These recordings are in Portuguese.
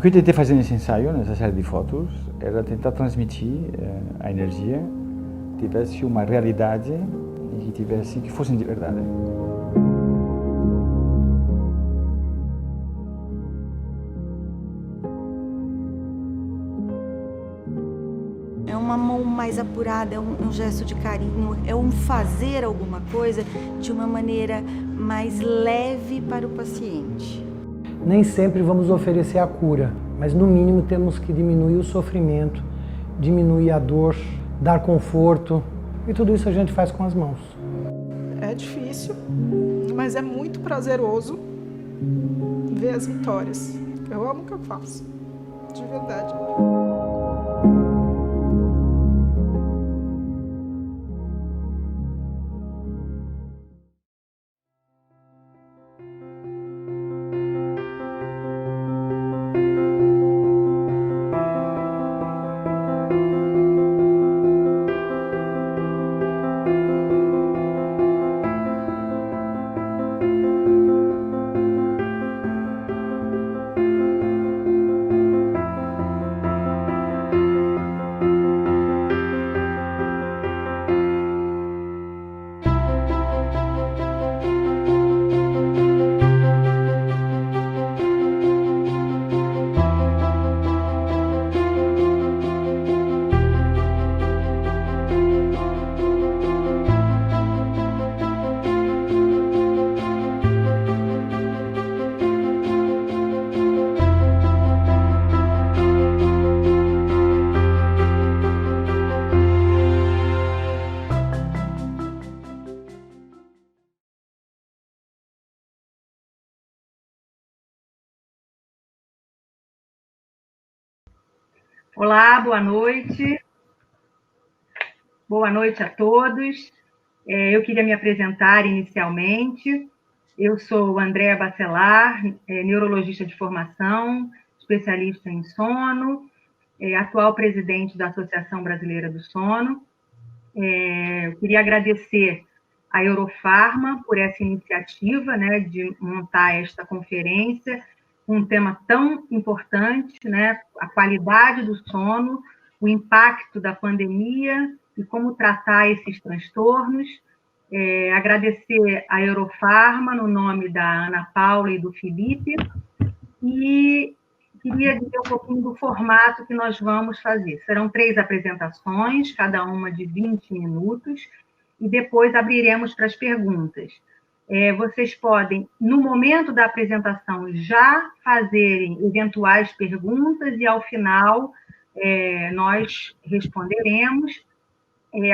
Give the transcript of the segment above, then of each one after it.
que eu tentei fazer nesse ensaio, nessa série de fotos, era tentar transmitir a energia, que tivesse uma realidade e que fossem de verdade. É uma mão mais apurada, é um gesto de carinho, é um fazer alguma coisa de uma maneira mais leve para o paciente. Nem sempre vamos oferecer a cura, mas no mínimo temos que diminuir o sofrimento, diminuir a dor, dar conforto, e tudo isso a gente faz com as mãos. É difícil, mas é muito prazeroso ver as vitórias. Eu amo o que eu faço, de verdade. Olá, boa noite. Boa noite a todos. Eu queria me apresentar inicialmente. Eu sou Andréa Bacelar, neurologista de formação, especialista em sono, atual presidente da Associação Brasileira do Sono. Eu queria agradecer à Eurofarma por essa iniciativa, né, de montar esta conferência, um tema tão importante, né, a qualidade do sono, o impacto da pandemia e como tratar esses transtornos. Agradecer à Eurofarma, no nome da Ana Paula e do Felipe, e queria dizer um pouquinho do formato que nós vamos fazer. Serão 3 apresentações, cada uma de 20 minutos, e depois abriremos para as perguntas. Vocês podem, no momento da apresentação, já fazerem eventuais perguntas e, ao final, nós responderemos.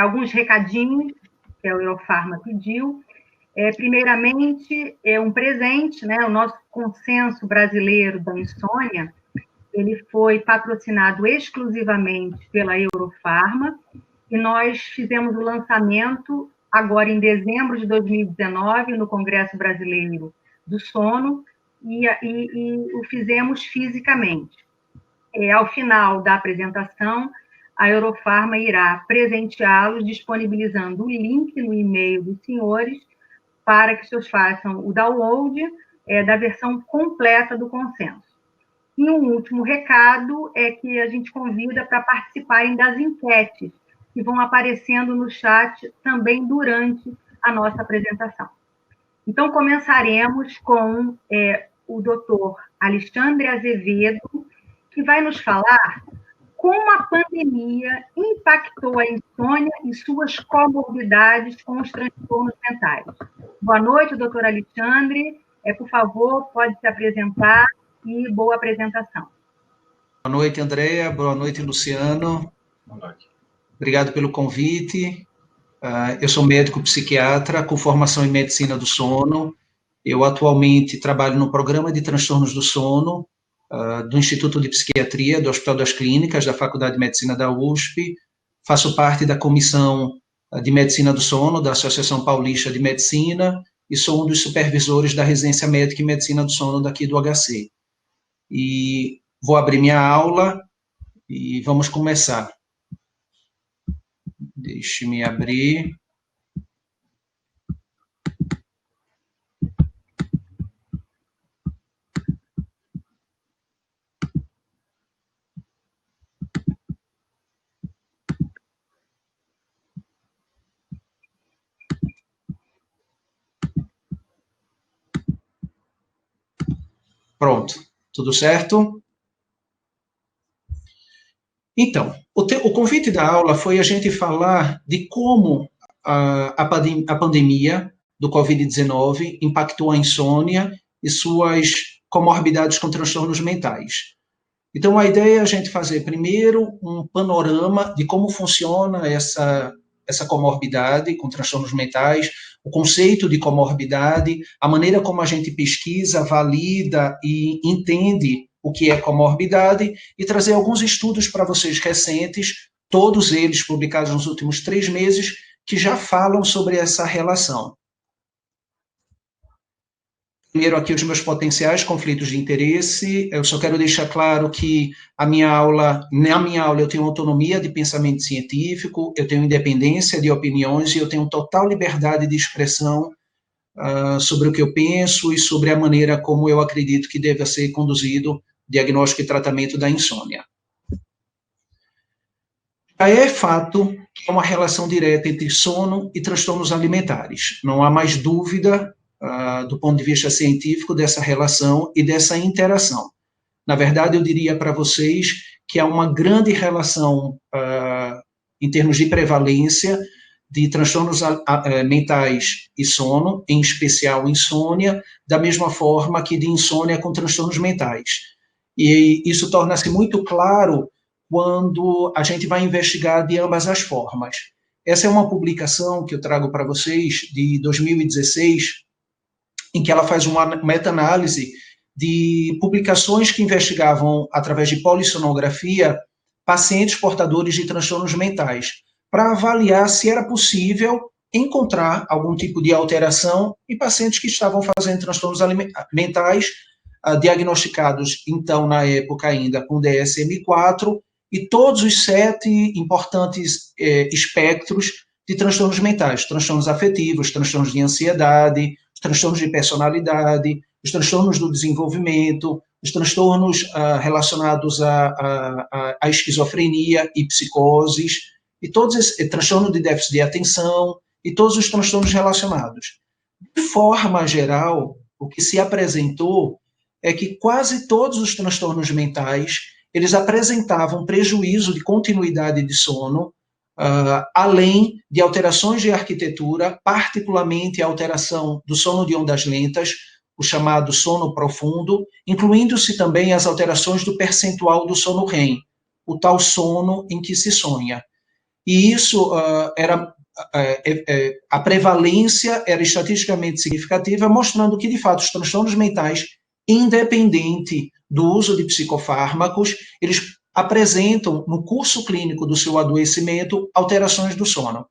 Alguns recadinhos que a Eurofarma pediu. Primeiramente, é um presente, né? O nosso Consenso Brasileiro da Insônia, ele foi patrocinado exclusivamente pela Eurofarma, e nós fizemos o lançamento agora em dezembro de 2019, no Congresso Brasileiro do Sono, e o fizemos fisicamente. Ao final da apresentação, a Eurofarma irá presenteá-los, disponibilizando o link no e-mail dos senhores para que vocês façam o download da versão completa do consenso. E um último recado é que a gente convida para participarem das enquetes que vão aparecendo no chat também durante a nossa apresentação. Então, começaremos com o doutor Alexandre Azevedo, que vai nos falar como a pandemia impactou a insônia e suas comorbidades com os transtornos mentais. Boa noite, doutor Alexandre. Por favor, pode se apresentar e boa apresentação. Boa noite, Andréa. Boa noite, Luciano. Boa noite. Obrigado pelo convite. Eu sou médico psiquiatra com formação em medicina do sono. Eu atualmente trabalho no programa de transtornos do sono do Instituto de Psiquiatria do Hospital das Clínicas, da Faculdade de Medicina da USP. Faço parte da Comissão de Medicina do Sono da Associação Paulista de Medicina e sou um dos supervisores da Residência Médica em Medicina do Sono daqui do HC. E vou abrir minha aula e vamos começar. Deixe-me abrir. Pronto, tudo certo? Então, o convite da aula foi a gente falar de como a pandemia do Covid-19 impactou a insônia e suas comorbidades com transtornos mentais. Então, a ideia é a gente fazer primeiro um panorama de como funciona essa comorbidade com transtornos mentais, o conceito de comorbidade, a maneira como a gente pesquisa, valida e entende o que é comorbidade e trazer alguns estudos para vocês recentes, todos eles publicados nos últimos 3 meses, que já falam sobre essa relação. Primeiro aqui os meus potenciais conflitos de interesse. Eu só quero deixar claro que na minha aula eu tenho autonomia de pensamento científico, eu tenho independência de opiniões e eu tenho total liberdade de expressão sobre o que eu penso e sobre a maneira como eu acredito que deva ser conduzido o diagnóstico e tratamento da insônia. É fato que há uma relação direta entre sono e transtornos alimentares. Não há mais dúvida do ponto de vista científico dessa relação e dessa interação. Na verdade, eu diria para vocês que há uma grande relação em termos de prevalência de transtornos mentais e sono, em especial insônia, da mesma forma que de insônia com transtornos mentais. E isso torna-se muito claro quando a gente vai investigar de ambas as formas. Essa é uma publicação que eu trago para vocês de 2016, em que ela faz uma meta-análise de publicações que investigavam, através de polissonografia, pacientes portadores de transtornos mentais, para avaliar se era possível encontrar algum tipo de alteração em pacientes que estavam fazendo transtornos mentais, diagnosticados, então, na época ainda, com DSM-4, e todos os 7 importantes espectros de transtornos mentais, transtornos afetivos, transtornos de ansiedade, os transtornos de personalidade, os transtornos do desenvolvimento, os transtornos relacionados à esquizofrenia e psicoses, e todos esses transtornos de déficit de atenção, e todos os transtornos relacionados. De forma geral, o que se apresentou é que quase todos os transtornos mentais eles apresentavam prejuízo de continuidade de sono, além de alterações de arquitetura, particularmente a alteração do sono de ondas lentas, o chamado sono profundo, incluindo-se também as alterações do percentual do sono REM, o tal sono em que se sonha. E isso a prevalência era estatisticamente significativa, mostrando que, de fato, os transtornos mentais, independente do uso de psicofármacos, eles apresentam, no curso clínico do seu adoecimento, alterações do sono.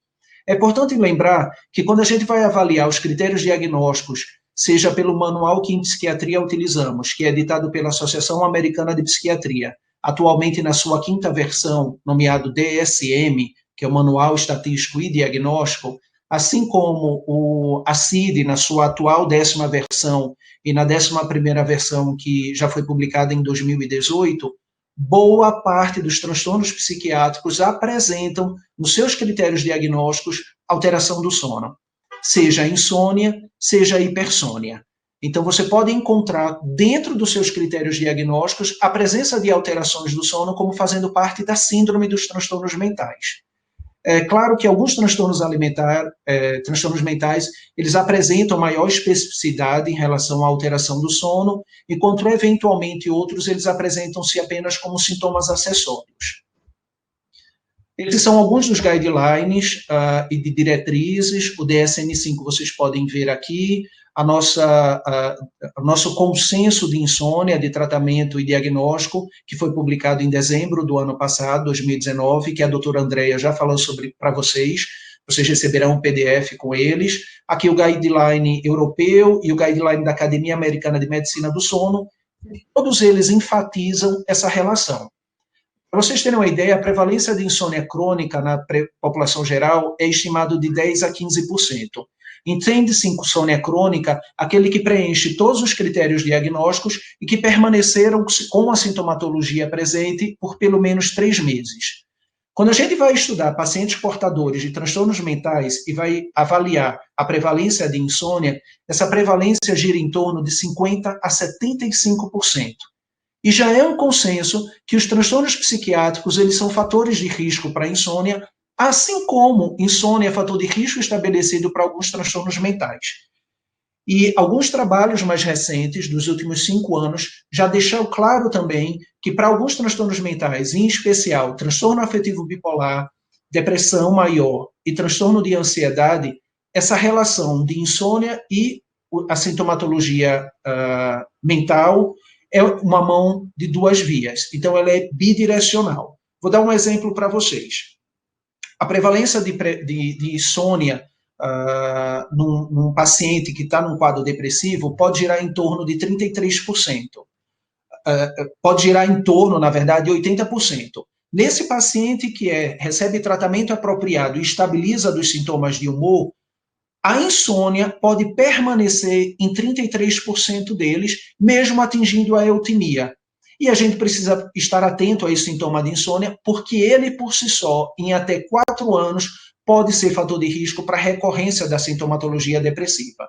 É importante lembrar que, quando a gente vai avaliar os critérios diagnósticos, seja pelo manual que em psiquiatria utilizamos, que é editado pela Associação Americana de Psiquiatria, atualmente na sua 5ª versão, nomeado DSM, que é o Manual Estatístico e Diagnóstico, assim como a CID, na sua atual 10ª versão, e na 11ª versão, que já foi publicada em 2018, boa parte dos transtornos psiquiátricos apresentam, nos seus critérios diagnósticos, alteração do sono, seja insônia, seja hipersônia. Então, você pode encontrar, dentro dos seus critérios diagnósticos, a presença de alterações do sono como fazendo parte da síndrome dos transtornos mentais. É claro que alguns transtornos mentais, eles apresentam maior especificidade em relação à alteração do sono, enquanto, eventualmente, outros, eles apresentam-se apenas como sintomas acessórios. Esses são alguns dos guidelines e de diretrizes. O DSM-5 vocês podem ver aqui, o nosso consenso de insônia, de tratamento e diagnóstico, que foi publicado em dezembro do ano passado, 2019, que a doutora Andrea já falou sobre para vocês receberão um PDF com eles. Aqui o guideline europeu e o guideline da Academia Americana de Medicina do Sono, todos eles enfatizam essa relação. Para vocês terem uma ideia, a prevalência de insônia crônica na população geral é estimado de 10% a 15%. Entende-se insônia crônica aquele que preenche todos os critérios diagnósticos e que permaneceram com a sintomatologia presente por pelo menos 3 meses. Quando a gente vai estudar pacientes portadores de transtornos mentais e vai avaliar a prevalência de insônia, essa prevalência gira em torno de 50% a 75%. E já é um consenso que os transtornos psiquiátricos, eles são fatores de risco para a insônia, assim como insônia é fator de risco estabelecido para alguns transtornos mentais. E alguns trabalhos mais recentes, dos últimos 5 anos, já deixaram claro também que para alguns transtornos mentais, em especial transtorno afetivo bipolar, depressão maior e transtorno de ansiedade, essa relação de insônia e a sintomatologia mental é uma mão de 2 vias. Então, ela é bidirecional. Vou dar um exemplo para vocês. A prevalência de insônia num paciente que está num quadro depressivo pode girar em torno de 33%. Pode girar em torno, na verdade, de 80%. Nesse paciente que recebe tratamento apropriado e estabiliza dos sintomas de humor, a insônia pode permanecer em 33% deles, mesmo atingindo a eutimia. E a gente precisa estar atento a esse sintoma de insônia, porque ele, por si só, em até 4 anos, pode ser fator de risco para a recorrência da sintomatologia depressiva.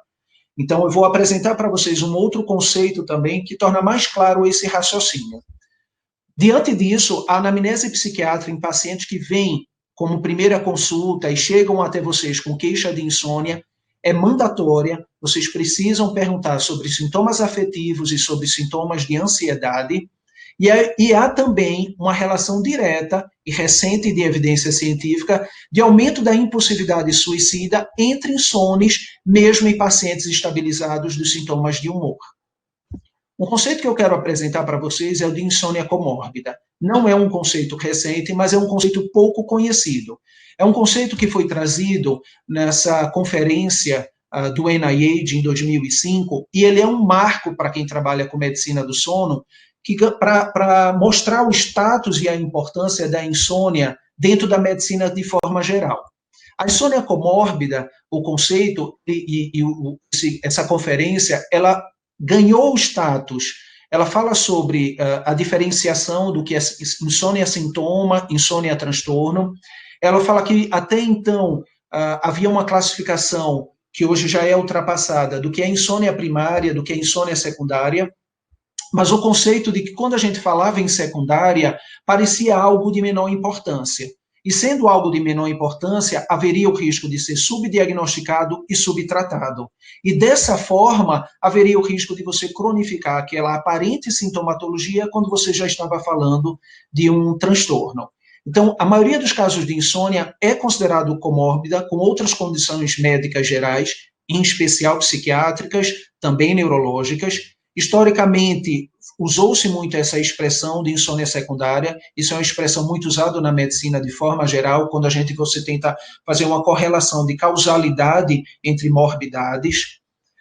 Então, eu vou apresentar para vocês um outro conceito também que torna mais claro esse raciocínio. Diante disso, a anamnese psiquiátrica em pacientes que vêm como primeira consulta e chegam até vocês com queixa de insônia é mandatória. Vocês precisam perguntar sobre sintomas afetivos e sobre sintomas de ansiedade. E há também uma relação direta e recente de evidência científica de aumento da impulsividade suicida entre insones, mesmo em pacientes estabilizados dos sintomas de humor. Um conceito que eu quero apresentar para vocês é o de insônia comórbida. Não é um conceito recente, mas é um conceito pouco conhecido. É um conceito que foi trazido nessa conferência do NIH em 2005, e ele é um marco para quem trabalha com medicina do sono, para mostrar o status e a importância da insônia dentro da medicina de forma geral. A insônia comórbida, o conceito essa conferência, ela ganhou o status. Ela fala sobre a diferenciação do que é insônia sintoma, insônia transtorno. Ela fala que até então havia uma classificação que hoje já é ultrapassada do que é insônia primária, do que é insônia secundária. Mas o conceito de que quando a gente falava em secundária, parecia algo de menor importância. E sendo algo de menor importância, haveria o risco de ser subdiagnosticado e subtratado. E dessa forma, haveria o risco de você cronificar aquela aparente sintomatologia quando você já estava falando de um transtorno. Então, a maioria dos casos de insônia é considerado comórbida com outras condições médicas gerais, em especial psiquiátricas, também neurológicas. Historicamente, usou-se muito essa expressão de insônia secundária. Isso é uma expressão muito usada na medicina de forma geral, quando você tenta fazer uma correlação de causalidade entre morbidades.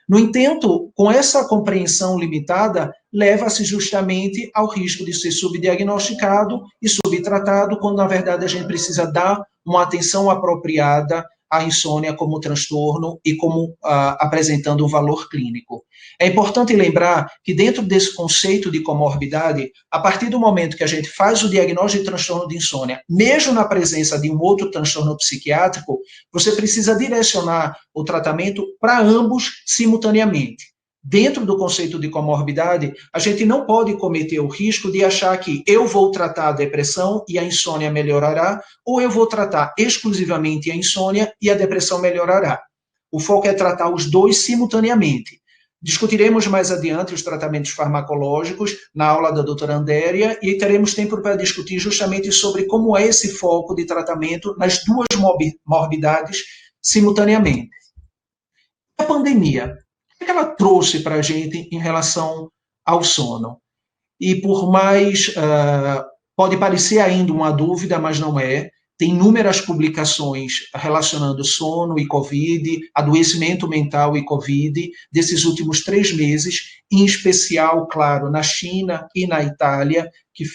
No entanto, com essa compreensão limitada, leva-se justamente ao risco de ser subdiagnosticado e subtratado, quando, na verdade, a gente precisa dar uma atenção apropriada à insônia como transtorno e como apresentando um valor clínico. É importante lembrar que dentro desse conceito de comorbidade, a partir do momento que a gente faz o diagnóstico de transtorno de insônia, mesmo na presença de um outro transtorno psiquiátrico, você precisa direcionar o tratamento para ambos simultaneamente. Dentro do conceito de comorbidade, a gente não pode cometer o risco de achar que eu vou tratar a depressão e a insônia melhorará, ou eu vou tratar exclusivamente a insônia e a depressão melhorará. O foco é tratar os dois simultaneamente. Discutiremos mais adiante os tratamentos farmacológicos na aula da doutora Andéria e teremos tempo para discutir justamente sobre como é esse foco de tratamento nas duas morbidades simultaneamente. A pandemia, o que ela trouxe para a gente em relação ao sono? E por mais, pode parecer ainda uma dúvida, mas não é. Tem inúmeras publicações relacionando sono e Covid, adoecimento mental e Covid, desses últimos 3 meses, em especial, claro, na China e na Itália, que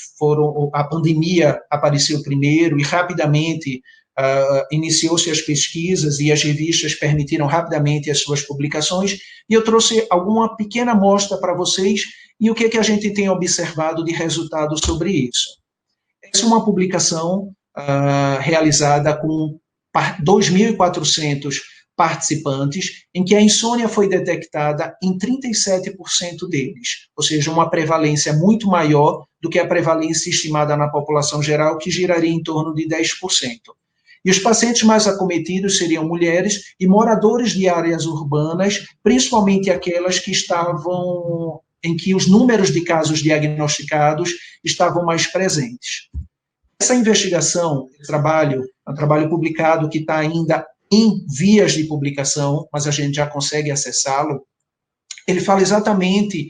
a pandemia apareceu primeiro e rapidamente iniciou-se as pesquisas e as revistas permitiram rapidamente as suas publicações, e eu trouxe alguma pequena amostra para vocês e o que a gente tem observado de resultado sobre isso. Essa é uma publicação realizada com 2.400 participantes, em que a insônia foi detectada em 37% deles, ou seja, uma prevalência muito maior do que a prevalência estimada na população geral, que giraria em torno de 10%. E os pacientes mais acometidos seriam mulheres e moradores de áreas urbanas, principalmente aquelas que estavam em que os números de casos diagnosticados estavam mais presentes. Essa investigação, um trabalho publicado que está ainda em vias de publicação, mas a gente já consegue acessá-lo, ele fala exatamente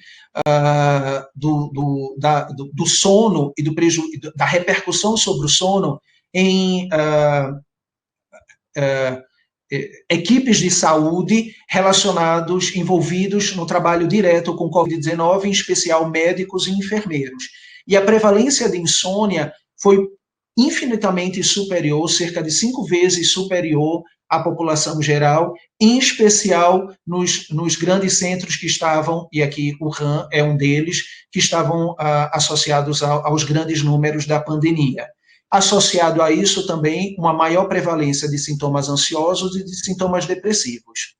do sono e da repercussão sobre o sono em equipes de saúde envolvidos no trabalho direto com Covid-19, em especial médicos e enfermeiros. E a prevalência de insônia foi infinitamente superior, cerca de 5 vezes superior à população geral, em especial nos grandes centros que estavam, e aqui o RAM é um deles, que estavam associados aos grandes números da pandemia. Associado a isso também uma maior prevalência de sintomas ansiosos e de sintomas depressivos.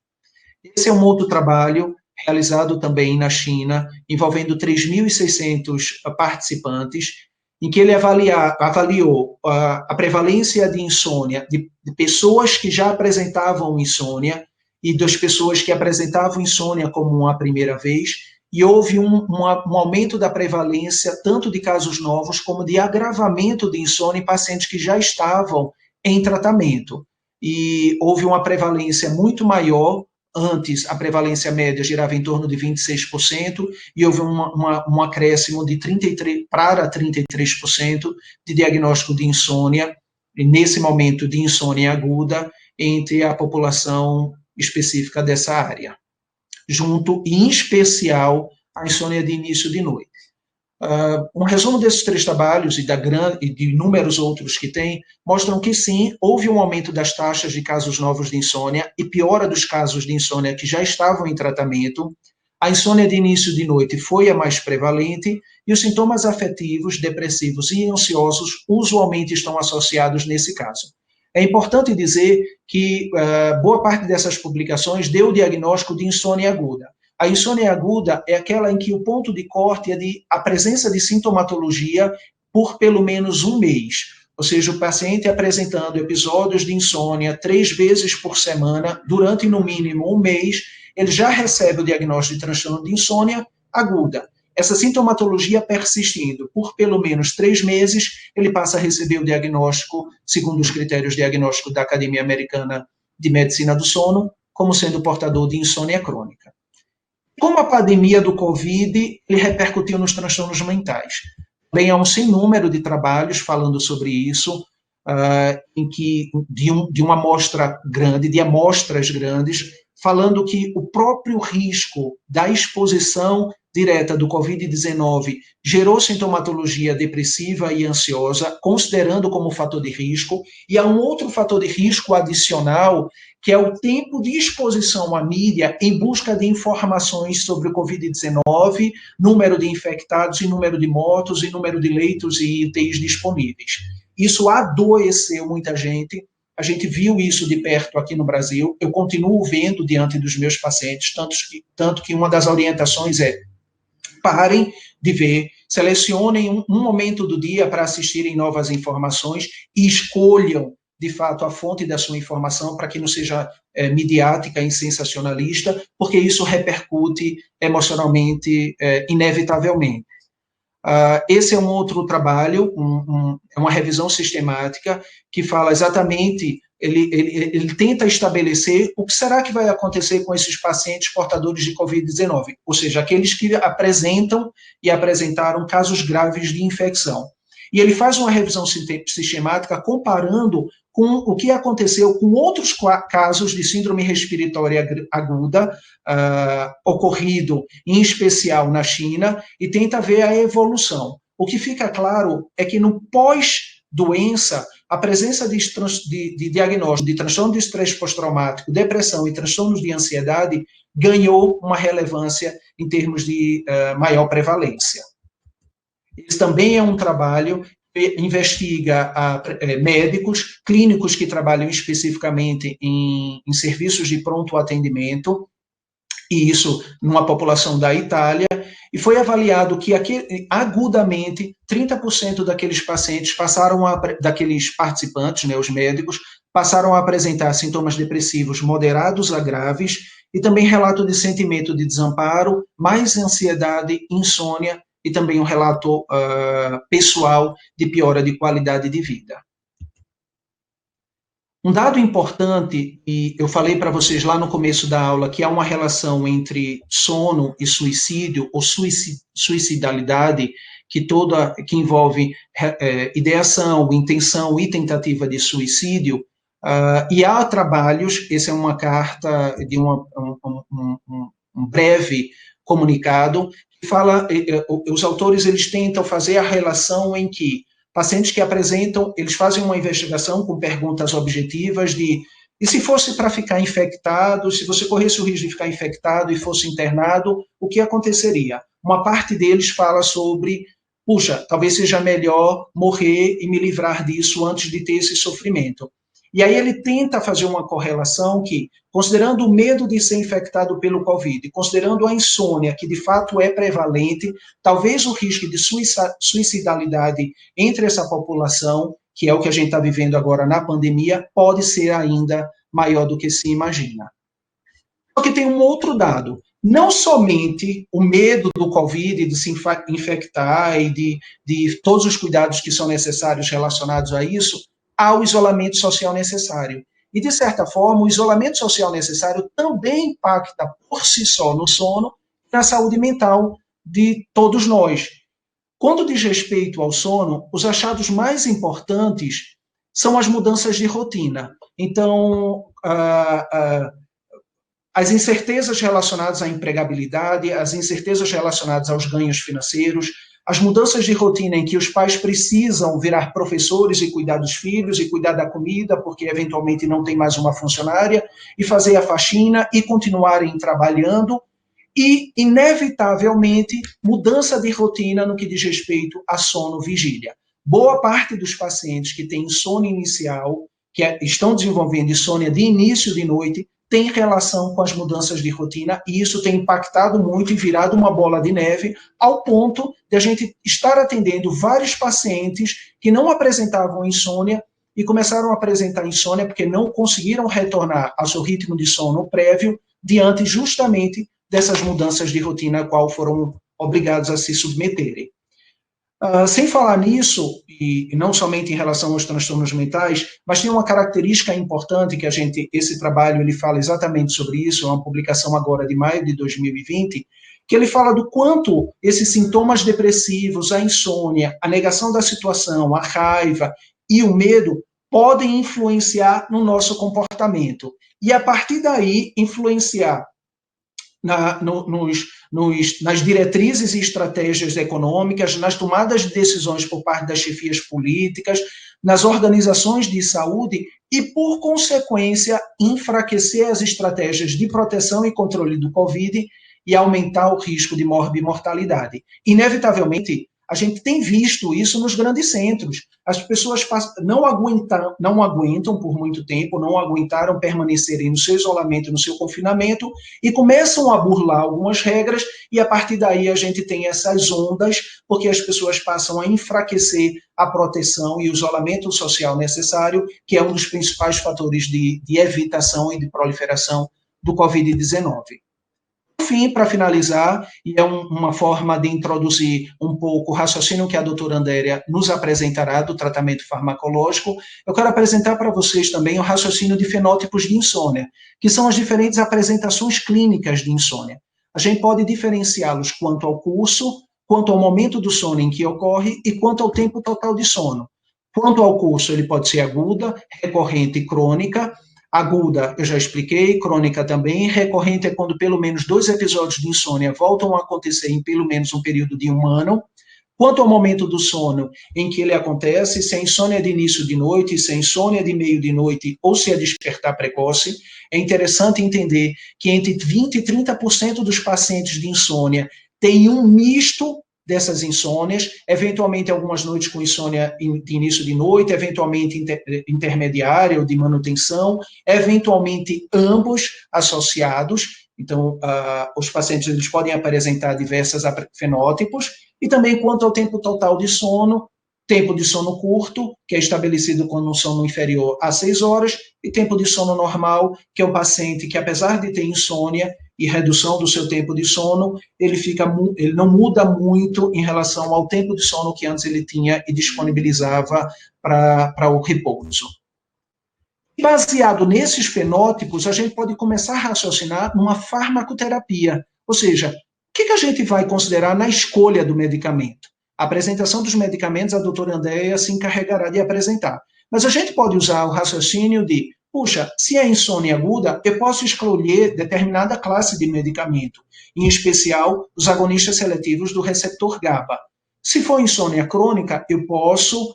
Esse é um outro trabalho realizado também na China, envolvendo 3.600 participantes, em que ele avaliou a prevalência de insônia de pessoas que já apresentavam insônia e das pessoas que apresentavam insônia como uma primeira vez, e houve um aumento da prevalência tanto de casos novos como de agravamento de insônia em pacientes que já estavam em tratamento. E houve uma prevalência muito maior. Antes, a prevalência média girava em torno de 26%, e houve um acréscimo de 33% de diagnóstico de insônia, nesse momento de insônia aguda, entre a população específica dessa área, junto, em especial, à insônia de início de noite. Um resumo desses 3 trabalhos e de inúmeros outros que tem, mostram que sim, houve um aumento das taxas de casos novos de insônia e piora dos casos de insônia que já estavam em tratamento. A insônia de início de noite foi a mais prevalente e os sintomas afetivos, depressivos e ansiosos usualmente estão associados nesse caso. É importante dizer que boa parte dessas publicações deu o diagnóstico de insônia aguda. A insônia aguda é aquela em que o ponto de corte é a presença de sintomatologia por pelo menos 1 mês. Ou seja, o paciente apresentando episódios de insônia 3 vezes por semana, durante no mínimo 1 mês, ele já recebe o diagnóstico de transtorno de insônia aguda. Essa sintomatologia persistindo por pelo menos 3 meses, ele passa a receber o diagnóstico, segundo os critérios diagnósticos da Academia Americana de Medicina do Sono, como sendo portador de insônia crônica. Como a pandemia do Covid, ele repercutiu nos transtornos mentais. Bem, há um sem número de trabalhos falando sobre isso, em que de uma amostra grande, de amostras grandes, falando que o próprio risco da exposição direta do Covid-19 gerou sintomatologia depressiva e ansiosa, considerando como fator de risco, e há um outro fator de risco adicional, que é o tempo de exposição à mídia em busca de informações sobre o Covid-19, número de infectados e número de mortos e número de leitos e UTIs disponíveis. Isso adoeceu muita gente. A gente viu isso de perto aqui no Brasil. Eu continuo vendo diante dos meus pacientes, tanto que uma das orientações é: parem de ver, selecionem um momento do dia para assistirem novas informações e escolham, de fato, a fonte da sua informação para que não seja midiática e sensacionalista, porque isso repercute emocionalmente, inevitavelmente. Esse é um outro trabalho, é uma revisão sistemática que fala exatamente, ele tenta estabelecer o que será que vai acontecer com esses pacientes portadores de Covid-19, ou seja, aqueles que apresentam e apresentaram casos graves de infecção. E ele faz uma revisão sistemática comparando com o que aconteceu com outros casos de síndrome respiratória aguda, ocorrido em especial na China, e tenta ver a evolução. O que fica claro é que no pós-doença, a presença de diagnóstico de transtorno de estresse pós-traumático, depressão e transtornos de ansiedade ganhou uma relevância em termos de maior prevalência. Esse também é um trabalho investiga médicos, clínicos que trabalham especificamente em serviços de pronto atendimento, e isso numa população da Itália, e foi avaliado que agudamente 30% daqueles pacientes daqueles participantes, né, os médicos, passaram a apresentar sintomas depressivos moderados a graves e também relato de sentimento de desamparo, mais ansiedade, insônia e também um relato pessoal de piora de qualidade de vida. Um dado importante, e eu falei para vocês lá no começo da aula, que há uma relação entre sono e suicídio, ou suicidalidade, que envolve ideação, intenção e tentativa de suicídio, e há trabalhos, essa é uma carta de um breve comunicado, que fala, os autores eles tentam fazer a relação em que pacientes que apresentam, eles fazem uma investigação com perguntas objetivas e se fosse para ficar infectado, se você corresse o risco de ficar infectado e fosse internado, o que aconteceria? Uma parte deles fala sobre, puxa, talvez seja melhor morrer e me livrar disso antes de ter esse sofrimento. E aí ele tenta fazer uma correlação que, considerando o medo de ser infectado pelo Covid, considerando a insônia, que de fato é prevalente, talvez o risco de suicidalidade entre essa população, que é o que a gente está vivendo agora na pandemia, pode ser ainda maior do que se imagina. Só que tem um outro dado. Não somente o medo do Covid, de se infectar e de todos os cuidados que são necessários relacionados a isso, há o isolamento social necessário. E, de certa forma, o isolamento social necessário também impacta por si só no sono e na saúde mental de todos nós. Quando diz respeito ao sono, os achados mais importantes são as mudanças de rotina. Então, as incertezas relacionadas à empregabilidade, as incertezas relacionadas aos ganhos financeiros, as mudanças de rotina em que os pais precisam virar professores e cuidar dos filhos e cuidar da comida, porque eventualmente não tem mais uma funcionária, e fazer a faxina e continuarem trabalhando, e, inevitavelmente, mudança de rotina no que diz respeito a sono-vigília. Boa parte dos pacientes que têm insônia inicial, que estão desenvolvendo insônia de início de noite, tem relação com as mudanças de rotina, e isso tem impactado muito e virado uma bola de neve, ao ponto de a gente estar atendendo vários pacientes que não apresentavam insônia e começaram a apresentar insônia porque não conseguiram retornar ao seu ritmo de sono prévio, diante justamente dessas mudanças de rotina a qual foram obrigados a se submeterem. Sem falar nisso, e não somente em relação aos transtornos mentais, mas tem uma característica importante que esse trabalho ele fala exatamente sobre isso, é uma publicação agora de maio de 2020, que ele fala do quanto esses sintomas depressivos, a insônia, a negação da situação, a raiva e o medo podem influenciar no nosso comportamento. E a partir daí, influenciar nas diretrizes e estratégias econômicas, nas tomadas de decisões por parte das chefias políticas, nas organizações de saúde e, por consequência, enfraquecer as estratégias de proteção e controle do Covid e aumentar o risco de morbimortalidade. Inevitavelmente, a gente tem visto isso nos grandes centros. As pessoas não aguentam por muito tempo, não aguentaram permanecerem no seu isolamento, no seu confinamento, e começam a burlar algumas regras, e a partir daí a gente tem essas ondas, porque as pessoas passam a enfraquecer a proteção e o isolamento social necessário, que é um dos principais fatores de evitação e de proliferação do Covid-19. Fim, para finalizar, e é uma forma de introduzir um pouco o raciocínio que a doutora Andréa nos apresentará do tratamento farmacológico, eu quero apresentar para vocês também o raciocínio de fenótipos de insônia, que são as diferentes apresentações clínicas de insônia. A gente pode diferenciá-los quanto ao curso, quanto ao momento do sono em que ocorre e quanto ao tempo total de sono. Quanto ao curso, ele pode ser aguda, recorrente e crônica. Aguda, eu já expliquei, crônica também, recorrente é quando pelo menos 2 episódios de insônia voltam a acontecer em pelo menos um período de 1 ano. Quanto ao momento do sono em que ele acontece, se é insônia de início de noite, se é insônia de meio de noite ou se é despertar precoce, é interessante entender que entre 20% e 30% dos pacientes de insônia têm um misto dessas insônias, eventualmente algumas noites com insônia de início de noite, eventualmente intermediária ou de manutenção, eventualmente ambos associados. Então, os pacientes eles podem apresentar diversos fenótipos, e também quanto ao tempo total de sono, tempo de sono curto, que é estabelecido com um sono inferior a 6 horas, e tempo de sono normal, que é o paciente que, apesar de ter insônia e redução do seu tempo de sono, ele não muda muito em relação ao tempo de sono que antes ele tinha e disponibilizava para o repouso. Baseado nesses fenótipos, a gente pode começar a raciocinar numa farmacoterapia, ou seja, o que a gente vai considerar na escolha do medicamento? A apresentação dos medicamentos, a doutora Andréa se encarregará de apresentar. Mas a gente pode usar o raciocínio de, puxa, se é insônia aguda, eu posso escolher determinada classe de medicamento, em especial os agonistas seletivos do receptor GABA. Se for insônia crônica, eu posso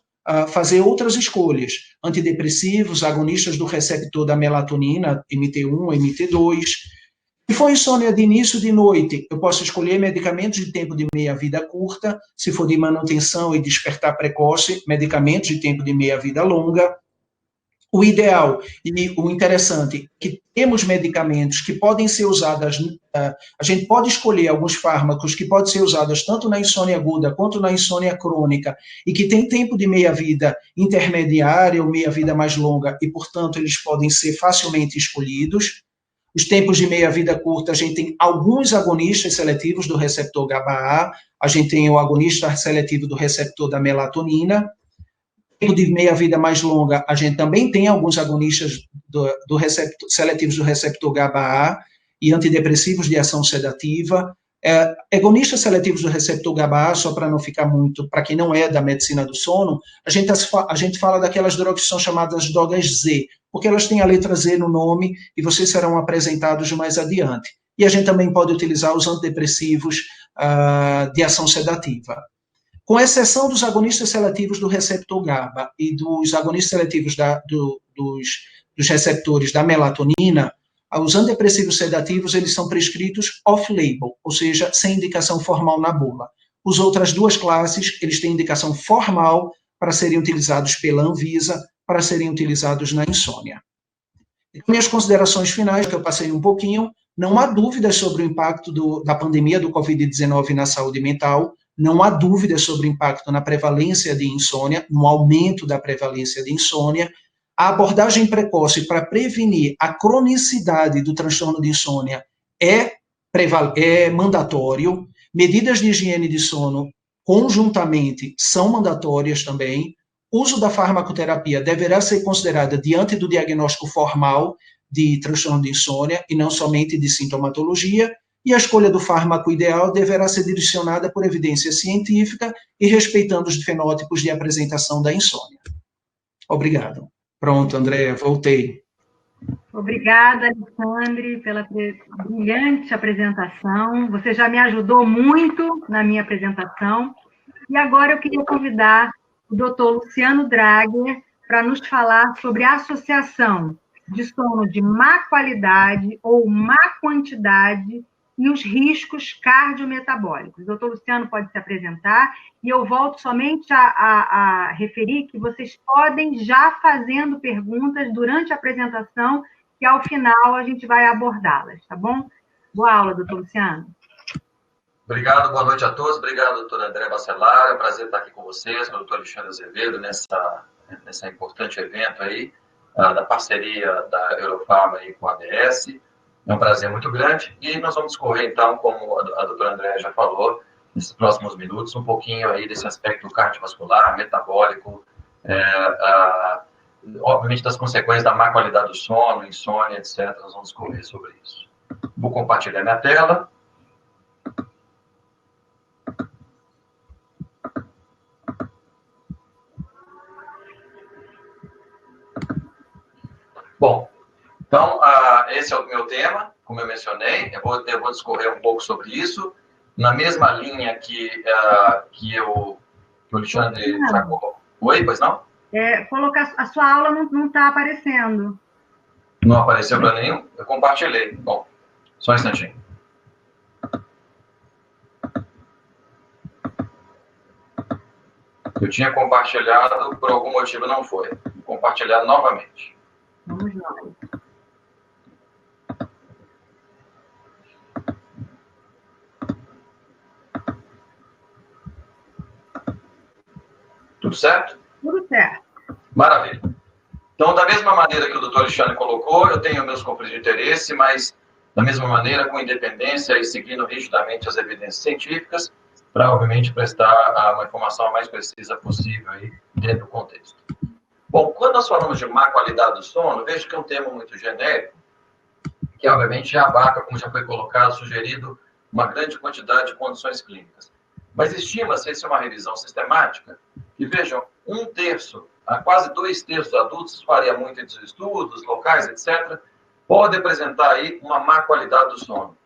fazer outras escolhas, antidepressivos, agonistas do receptor da melatonina, MT1, MT2. Se for insônia de início de noite, eu posso escolher medicamentos de tempo de meia-vida curta. Se for de manutenção e despertar precoce, medicamentos de tempo de meia-vida longa. O ideal e o interessante é que temos medicamentos que podem ser usados, a gente pode escolher alguns fármacos que podem ser usados tanto na insônia aguda quanto na insônia crônica e que tem tempo de meia-vida intermediária ou meia-vida mais longa e, portanto, eles podem ser facilmente escolhidos. Os tempos de meia-vida curta, a gente tem alguns agonistas seletivos do receptor GABA-A, a gente tem o agonista seletivo do receptor da melatonina. Tempo de meia-vida mais longa, a gente também tem alguns agonistas seletivos do receptor GABA-A e antidepressivos de ação sedativa. Agonistas seletivos do receptor GABA-A, só para não ficar muito, para quem não é da medicina do sono, a gente fala daquelas drogas que são chamadas drogas Z, porque elas têm a letra Z no nome e vocês serão apresentados mais adiante. E a gente também pode utilizar os antidepressivos de ação sedativa. Com exceção dos agonistas seletivos do receptor GABA e dos agonistas seletivos dos receptores da melatonina, os antidepressivos sedativos eles são prescritos off-label, ou seja, sem indicação formal na bula. As outras duas classes, eles têm indicação formal para serem utilizados pela Anvisa, para serem utilizados na insônia. Minhas considerações finais, que eu passei um pouquinho, não há dúvidas sobre o impacto da pandemia do Covid-19 na saúde mental, não há dúvidas sobre o impacto na prevalência de insônia, no aumento da prevalência de insônia. A abordagem precoce para prevenir a cronicidade do transtorno de insônia é mandatório. Medidas de higiene de sono, conjuntamente, são mandatórias também. O uso da farmacoterapia deverá ser considerada diante do diagnóstico formal de transtorno de insônia e não somente de sintomatologia. E a escolha do fármaco ideal deverá ser direcionada por evidência científica e respeitando os fenótipos de apresentação da insônia. Obrigado. Pronto, Andréa, voltei. Obrigada, Alexandre, pela brilhante apresentação. Você já me ajudou muito na minha apresentação. E agora eu queria convidar o doutor Luciano Drager para nos falar sobre a associação de sono de má qualidade ou má quantidade e os riscos cardiometabólicos. O doutor Luciano pode se apresentar e eu volto somente a referir que vocês podem já fazendo perguntas durante a apresentação e ao final a gente vai abordá-las, tá bom? Boa aula, doutor Luciano. Obrigado, boa noite a todos. Obrigado, doutora Andréa Bacelar. É um prazer estar aqui com vocês, com o doutor Alexandre Azevedo, nesse importante evento aí, da parceria da Eurofarma aí com a ABS. É um prazer muito grande. E nós vamos discorrer, então, como a doutora Andréa já falou, nesses próximos minutos, um pouquinho aí desse aspecto cardiovascular, metabólico, obviamente das consequências da má qualidade do sono, insônia, etc. Nós vamos discorrer sobre isso. Vou compartilhar minha tela. Bom, então, esse é o meu tema, como eu mencionei, eu vou discorrer um pouco sobre isso, na mesma linha que o Alexandre sacou. Oi, pois não? Colocar a sua aula não está aparecendo. Não apareceu para nenhum? Eu compartilhei. Bom, só um instantinho. Eu tinha compartilhado, por algum motivo não foi. Vou compartilhar novamente. Vamos lá. Tudo certo? Tudo certo. Maravilha. Então, da mesma maneira que o doutor Alexandre colocou, eu tenho meus conflitos de interesse, mas da mesma maneira, com independência e seguindo rigidamente as evidências científicas, para, obviamente, prestar uma informação a mais precisa possível aí dentro do contexto. Bom, quando nós falamos de má qualidade do sono, vejo que é um termo muito genérico, que, obviamente, já abarca, como já foi colocado, sugerido, uma grande quantidade de condições clínicas. Mas estima-se, essa é uma revisão sistemática, que, vejam, 1/3 a quase 2/3 dos adultos, isso varia muito entre os estudos, locais, etc., pode apresentar aí uma má qualidade do sono.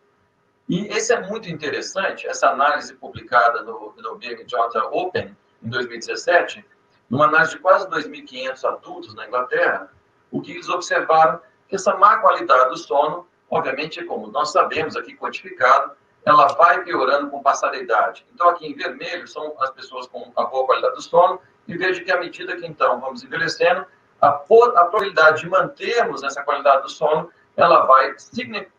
E esse é muito interessante, essa análise publicada no BMJ Open, em 2017, numa análise de quase 2.500 adultos na Inglaterra, o que eles observaram que essa má qualidade do sono, obviamente, como nós sabemos aqui quantificado, ela vai piorando com o passar da idade. Então, aqui em vermelho são as pessoas com a boa qualidade do sono, e vejo que à medida que, então, vamos envelhecendo, a probabilidade de mantermos essa qualidade do sono, ela vai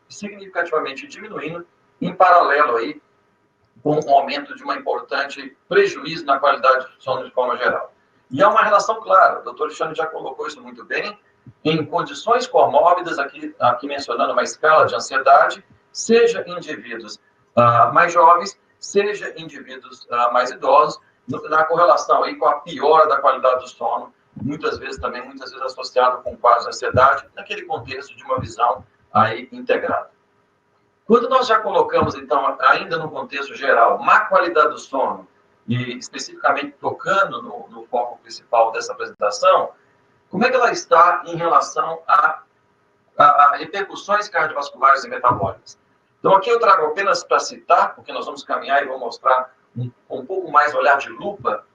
significativamente diminuindo, em paralelo aí com o aumento de uma importante prejuízo na qualidade do sono de forma geral. E há uma relação clara, o doutor Alexandre já colocou isso muito bem, em condições comórbidas, aqui mencionando uma escala de ansiedade, seja indivíduos mais jovens, seja indivíduos mais idosos, na correlação aí com a piora da qualidade do sono, muitas vezes associado com quadros de ansiedade, naquele contexto de uma visão aí integrada. Quando nós já colocamos, então, ainda no contexto geral, má qualidade do sono, e especificamente tocando no foco principal dessa apresentação, como é que ela está em relação a repercussões cardiovasculares e metabólicas? Então, aqui eu trago apenas para citar, porque nós vamos caminhar e vou mostrar um pouco mais olhar de lupa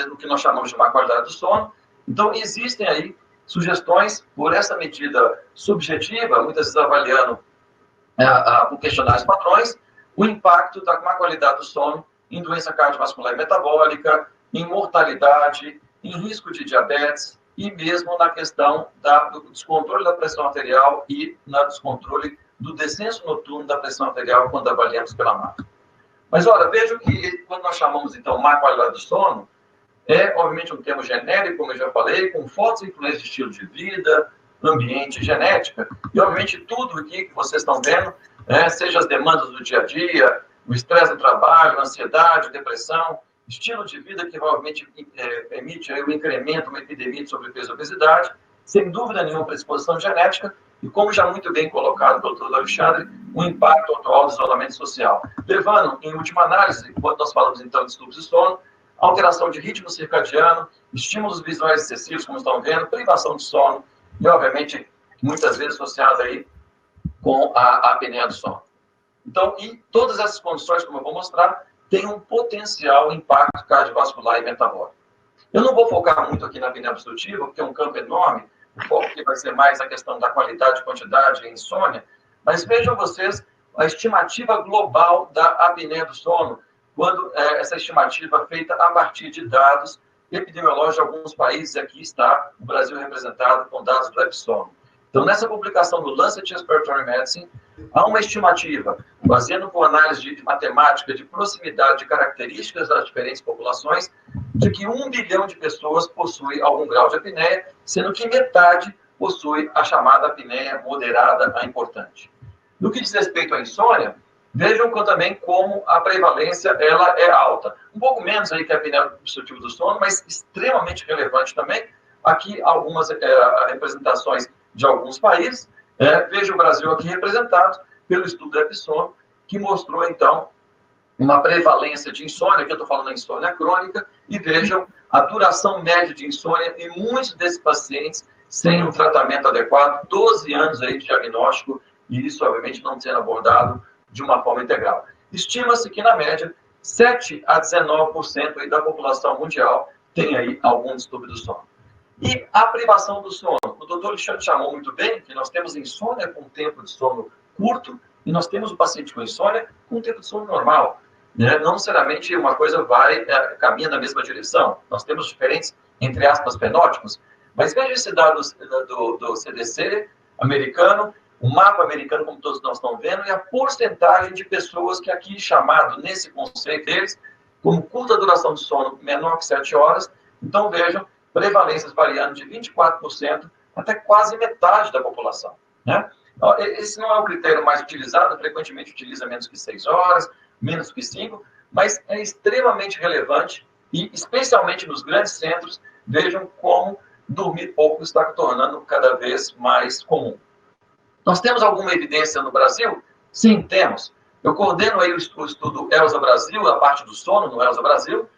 no que nós chamamos de má qualidade do sono. Então, existem aí sugestões por essa medida subjetiva, muitas vezes avaliando por questionários padrões, o impacto da má qualidade do sono em doença cardiovascular e metabólica, em mortalidade, em risco de diabetes e mesmo na questão do descontrole da pressão arterial e no descontrole do descenso noturno da pressão arterial quando avaliamos pela máquina. Mas, olha, vejam que quando nós chamamos, então, má qualidade do sono, obviamente, um termo genérico, como eu já falei, com fortes influências de estilo de vida, ambiente, genética, e, obviamente, tudo aqui que vocês estão vendo, seja as demandas do dia a dia, o estresse do trabalho, ansiedade, depressão, estilo de vida que, obviamente, permite aí, o incremento, uma epidemia de sobrepeso e obesidade, sem dúvida nenhuma, predisposição genética, e como já muito bem colocado pelo doutor Alexandre, um impacto atual do isolamento social. Levando, em última análise, quando nós falamos então de distúrbios de sono, alteração de ritmo circadiano, estímulos visuais excessivos, como estão vendo, privação de sono, e obviamente, muitas vezes associada aí com a apneia do sono. Então, e todas essas condições, como eu vou mostrar, têm um potencial impacto cardiovascular e metabólico. Eu não vou focar muito aqui na apneia obstrutiva, porque é um campo enorme, o foco aqui vai ser mais a questão da qualidade, quantidade e insônia, mas vejam vocês a estimativa global da apneia do sono, quando essa estimativa é feita a partir de dados epidemiológicos de alguns países, aqui está o Brasil representado com dados do EPSOno. Então, nessa publicação do Lancet Respiratory Medicine, há uma estimativa, baseada por análise de matemática, de proximidade de características das diferentes populações, de que 1 bilhão de pessoas possui algum grau de apneia, sendo que metade possui a chamada apneia moderada a importante. No que diz respeito à insônia, vejam também como a prevalência ela é alta. Um pouco menos aí que a apneia obstrutiva do sono, mas extremamente relevante também. Aqui algumas representações de alguns países. Veja o Brasil aqui representado pelo estudo do EPSOno, que mostrou, então, uma prevalência de insônia, que eu estou falando da insônia crônica, e vejam a duração média de insônia em muitos desses pacientes sem um tratamento adequado, 12 anos aí de diagnóstico, e isso, obviamente, não sendo abordado de uma forma integral. Estima-se que, na média, 7 a 19% aí da população mundial tem aí algum distúrbio do sono. E a privação do sono. O doutor Alexandre chamou muito bem que nós temos insônia com tempo de sono curto e nós temos o paciente com insônia com tempo de sono normal. né? Não necessariamente uma coisa caminha na mesma direção. Nós temos diferentes, entre aspas, fenótipos, mas veja esse dado do CDC americano, o mapa americano, como todos nós estamos vendo, e a porcentagem de pessoas que aqui chamado, nesse conceito deles, como curta duração de sono menor que 7 horas. Então, vejam, prevalências variando de 24% até quase metade da população, né? Esse não é o critério mais utilizado, frequentemente utiliza menos que 6 horas, menos que 5, mas é extremamente relevante e, especialmente nos grandes centros, vejam como dormir pouco está tornando cada vez mais comum. Nós temos alguma evidência no Brasil? Sim, temos. Eu coordeno aí o estudo ELSA Brasil, a parte do sono no ELSA Brasil,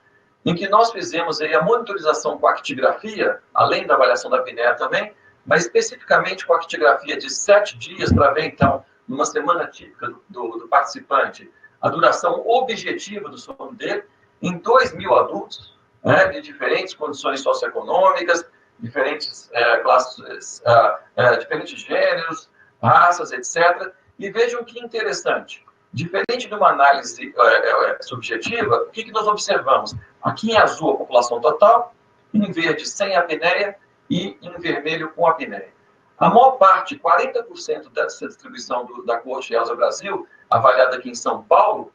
em que nós fizemos aí a monitorização com actigrafia, além da avaliação da apneia também, mas especificamente com actigrafia de 7 dias, para ver, então, numa semana típica do participante, a duração objetiva do sono dele, em 2.000 adultos, né, de diferentes condições socioeconômicas, diferentes classes, diferentes gêneros, raças, etc. E vejam que interessante. Diferente de uma análise subjetiva, o que nós observamos? Aqui em azul a população total, em verde sem apneia e em vermelho com apneia. A maior parte, 40% dessa distribuição da coorte ELSA Brasil, avaliada aqui em São Paulo,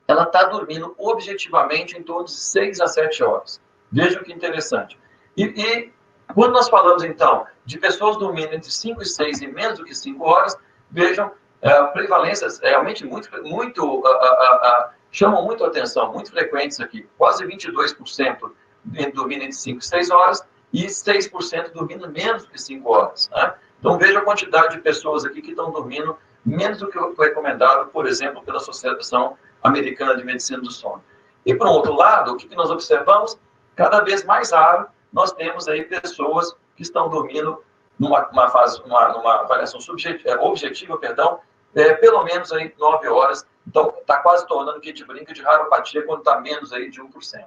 ela está dormindo objetivamente em torno de 6 a 7 horas. Vejam que interessante. E quando nós falamos, então, de pessoas dormindo entre 5 e 6 e menos do que 5 horas, vejam, prevalências realmente chamam muito a atenção, muito frequentes aqui. Quase 22% dormindo entre 5 e 6 horas e 6% dormindo menos do que 5 horas. Né? Então, veja a quantidade de pessoas aqui que estão dormindo menos do que o recomendado, por exemplo, pela Associação Americana de Medicina do Sono. E, por outro lado, o que nós observamos? Cada vez mais raro, nós temos aí pessoas que estão dormindo numa avaliação objetiva, pelo menos aí 9 horas. Então, está quase tornando que a gente brinca de raropatia quando está menos aí de 1%.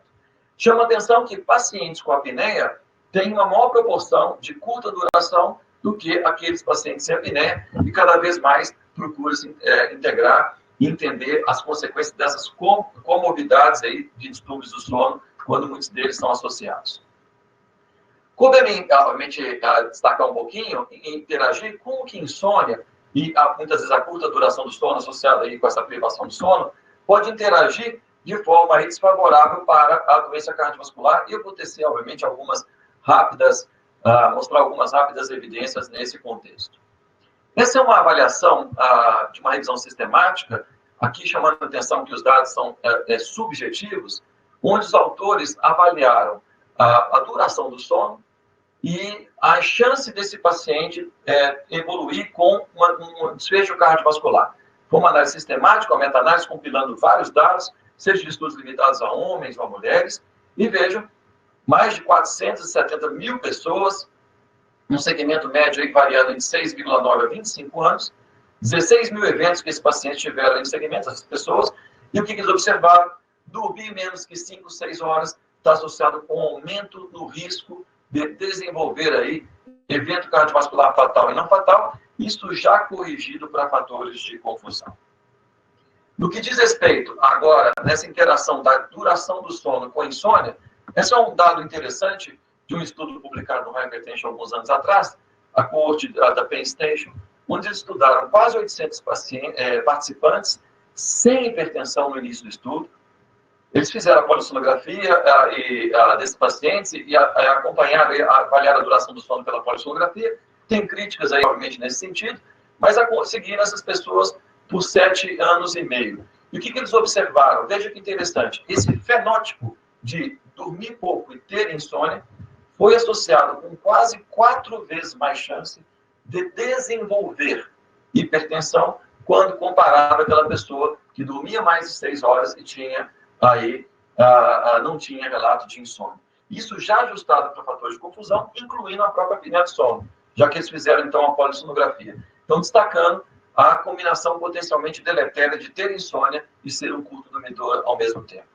Chama atenção que pacientes com apneia têm uma maior proporção de curta duração do que aqueles pacientes sem apneia e cada vez mais procura-se integrar e entender as consequências dessas comorbidades aí de distúrbios do sono, quando muitos deles são associados. Como obviamente, destacar um pouquinho e interagir com o que insônia e muitas vezes a curta duração do sono associada aí com essa privação do sono, pode interagir de forma aí desfavorável para a doença cardiovascular, e eu vou tecer, obviamente, mostrar algumas rápidas evidências nesse contexto. Essa é uma avaliação de uma revisão sistemática, aqui chamando a atenção que os dados são subjetivos, onde os autores avaliaram a duração do sono e a chance desse paciente evoluir com um desfecho cardiovascular. Foi uma análise sistemática, uma meta-análise compilando vários dados, seja de estudos limitados a homens ou a mulheres, e vejam, mais de 470 mil pessoas, um segmento médio aí variando entre 6,9 a 25 anos, 16 mil eventos que esses pacientes tiveram em segmentos, essas pessoas, e o que eles observaram? Dormir menos que 5, 6 horas está associado com aumento no risco de desenvolver aí evento cardiovascular fatal e não fatal, isso já corrigido para fatores de confusão. No que diz respeito, agora, nessa interação da duração do sono com a insônia, esse é um dado interessante de um estudo publicado no Hypertension alguns anos atrás, a coorte da Penn Station, onde eles estudaram quase 800 participantes sem hipertensão no início do estudo. Eles fizeram a polissonografia desses pacientes e acompanharam, avaliaram a duração do sono pela polissonografia. Tem críticas aí, obviamente, nesse sentido, mas seguiram essas pessoas por 7 anos e meio. E o que eles observaram? Veja que interessante. Esse fenótipo de dormir pouco e ter insônia foi associado com quase 4 vezes mais chance de desenvolver hipertensão quando comparado àquela pessoa que dormia mais de 6 horas e tinha não tinha relato de insônia. Isso já ajustado para fatores de confusão, incluindo a própria apneia de sono, já que eles fizeram, então, a polissonografia. Então, destacando a combinação potencialmente deletéria de ter insônia e ser um curto dormidor ao mesmo tempo.